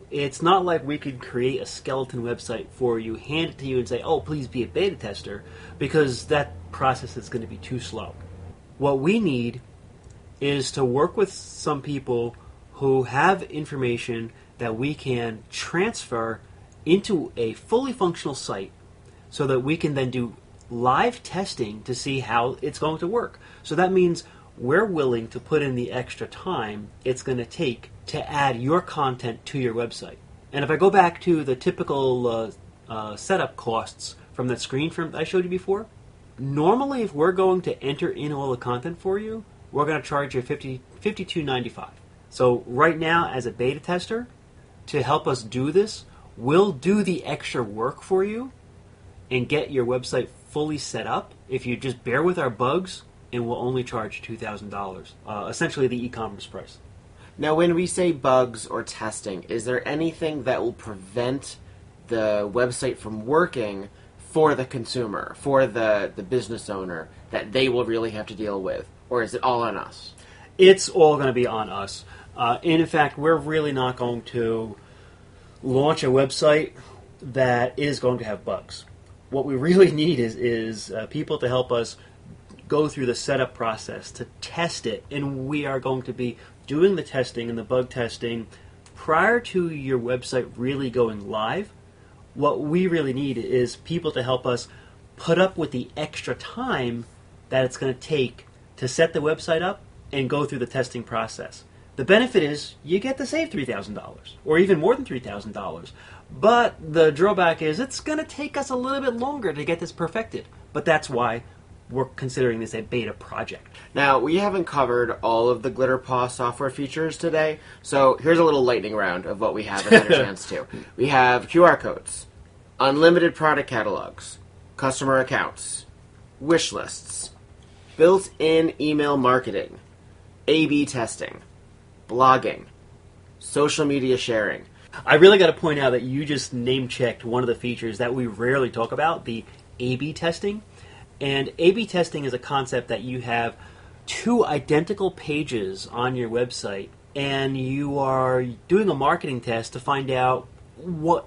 It's not like we could create a skeleton website for you, hand it to you, and say, oh, please be a beta tester, because that process is going to be too slow. What we need is to work with some people who have information that we can transfer into a fully functional site, so that we can then do live testing to see how it's going to work. So that means we're willing to put in the extra time it's going to take to add your content to your website. And if I go back to the typical setup costs from that screen I showed you before, normally if we're going to enter in all the content for you, we're going to charge you $52.95. So right now, as a beta tester, to help us do this, we'll do the extra work for you and get your website fully set up if you just bear with our bugs, and we'll only charge $2,000, essentially the e-commerce price. Now, when we say bugs or testing, is there anything that will prevent the website from working for the consumer, for the business owner, that they will really have to deal with? Or is it all on us? It's all going to be on us. And in fact, we're really not going to launch a website that is going to have bugs. What we really need is people to help us go through the setup process to test it, and we are going to be doing the testing and the bug testing prior to your website really going live. What we really need is people to help us put up with the extra time that it's going to take to set the website up and go through the testing process. The benefit is you get to save $3,000, or even more than $3,000. But the drawback is it's going to take us a little bit longer to get this perfected. But that's why we're considering this a beta project. Now, we haven't covered all of the GlitterPaw software features today, so here's a little lightning round of what we haven't had a chance to. We have QR codes, unlimited product catalogs, customer accounts, wish lists, built-in email marketing, A/B testing, blogging, social media sharing. I really got to point out that you just name-checked one of the features that we rarely talk about, the A/B testing. And A/B testing is a concept that you have two identical pages on your website, and you are doing a marketing test to find out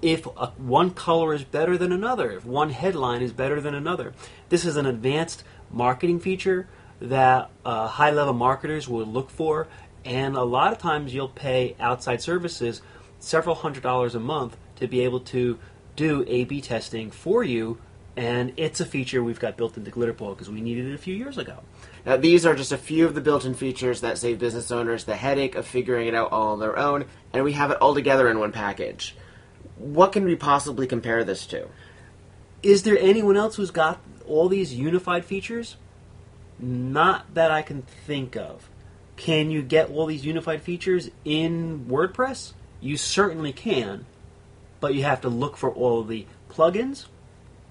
if one color is better than another, if one headline is better than another. This is an advanced marketing feature that high-level marketers will look for, and a lot of times you'll pay outside services several $100s a month to be able to do A/B testing for you. And it's a feature we've got built into GlitterPaw because we needed it a few years ago. Now, these are just a few of the built-in features that save business owners the headache of figuring it out all on their own, and we have it all together in one package. What can we possibly compare this to? Is there anyone else who's got all these unified features? Not that I can think of. Can you get all these unified features in WordPress? You certainly can, but you have to look for all of the plugins,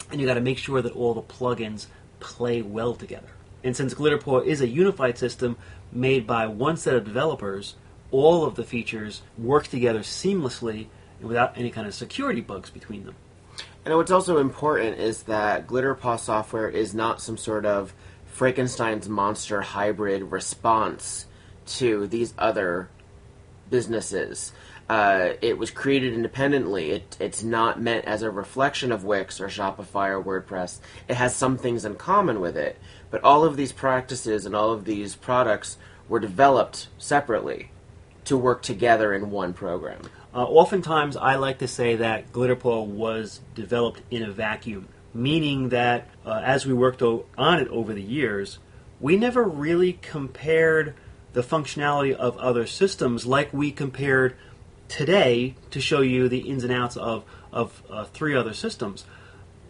and you got to make sure that all the plugins play well together. And since GlitterPaw is a unified system made by one set of developers, all of the features work together seamlessly and without any kind of security bugs between them. And what's also important is that GlitterPaw software is not some sort of Frankenstein's monster hybrid response to these other businesses. It was created independently. It's not meant as a reflection of Wix or Shopify or WordPress. It has some things in common with it, but all of these practices and all of these products were developed separately to work together in one program. Oftentimes, I like to say that GlitterPaw was developed in a vacuum, meaning that as we worked on it over the years, we never really compared the functionality of other systems like we compared today to show you the ins and outs of 3 other systems.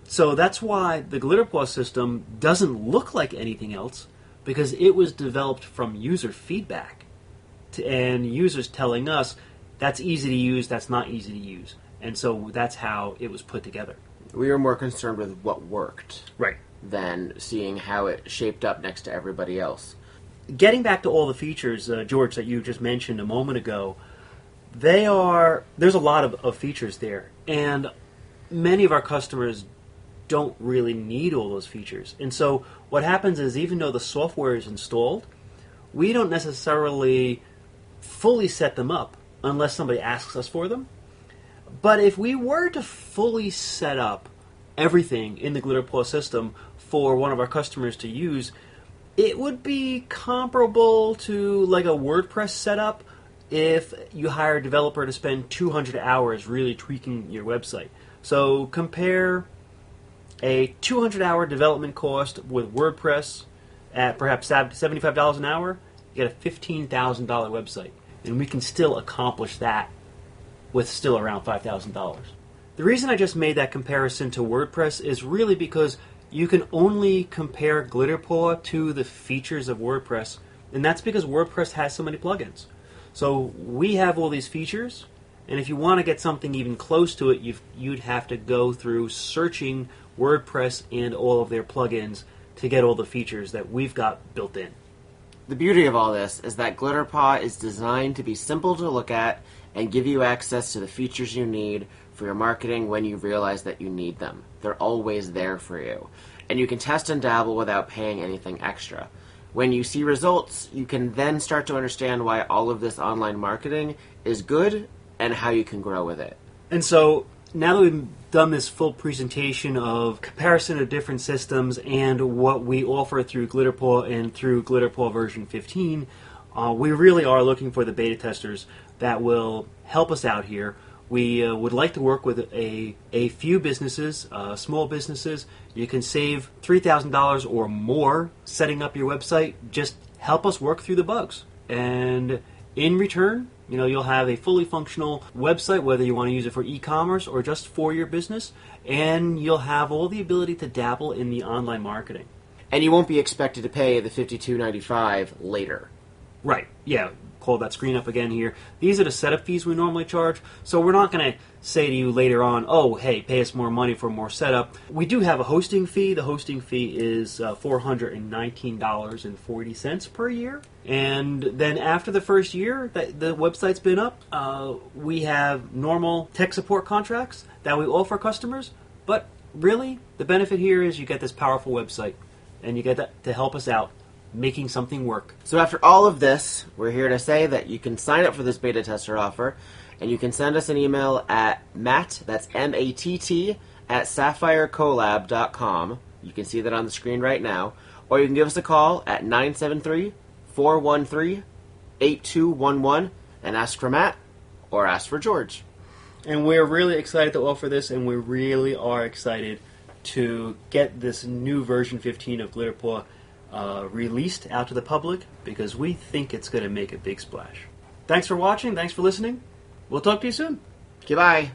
So that's why the GlitterPaw system doesn't look like anything else, because it was developed from user feedback and users telling us that's easy to use, that's not easy to use. And so that's how it was put together. We were more concerned with what worked, right, than seeing how it shaped up next to everybody else. Getting back to all the features, George, that you just mentioned a moment ago, there's a lot of features there, and many of our customers don't really need all those features. And so what happens is, even though the software is installed, we don't necessarily fully set them up unless somebody asks us for them. But if we were to fully set up everything in the GlitterPaw system for one of our customers to use, it would be comparable to like a WordPress setup if you hire a developer to spend 200 hours really tweaking your website. So compare a 200-hour development cost with WordPress at perhaps $75 an hour, you get a $15,000 website. And we can still accomplish that with still around $5,000. The reason I just made that comparison to WordPress is really because you can only compare GlitterPaw to the features of WordPress, and that's because WordPress has so many plugins. So we have all these features, and if you want to get something even close to it, you'd have to go through searching WordPress and all of their plugins to get all the features that we've got built in. The beauty of all this is that GlitterPaw is designed to be simple to look at and give you access to the features you need for your marketing when you realize that you need them. They're always there for you. And you can test and dabble without paying anything extra. When you see results, you can then start to understand why all of this online marketing is good and how you can grow with it. And so now that we've done this full presentation of comparison of different systems and what we offer through GlitterPaw and through GlitterPaw version 15, we really are looking for the beta testers that will help us out here. We would like to work with a few businesses, small businesses. You can save $3,000 or more setting up your website. Just help us work through the bugs. And in return, you'll have a fully functional website, whether you want to use it for e-commerce or just for your business, and you'll have all the ability to dabble in the online marketing. And you won't be expected to pay the $52.95 later. Right, yeah. Pull that screen up again here. These are the setup fees we normally charge, so we're not going to say to you later on, oh, hey, pay us more money for more setup. We do have a hosting fee. The hosting fee is $419.40 per year. And then after the first year that the website's been up, we have normal tech support contracts that we offer customers. But really, the benefit here is you get this powerful website, and you get that to help us out making something work. So after all of this, we're here to say that you can sign up for this beta tester offer, and you can send us an email at Matt, that's M-A-T-T, at SapphireCollab.com. You can see that on the screen right now. Or you can give us a call at 973-413-8211 and ask for Matt or ask for George. And we're really excited to offer this, and we really are excited to get this new version 15 of GlitterPaw released out to the public, because we think it's going to make a big splash. Thanks for watching. Thanks for listening. We'll talk to you soon. Goodbye.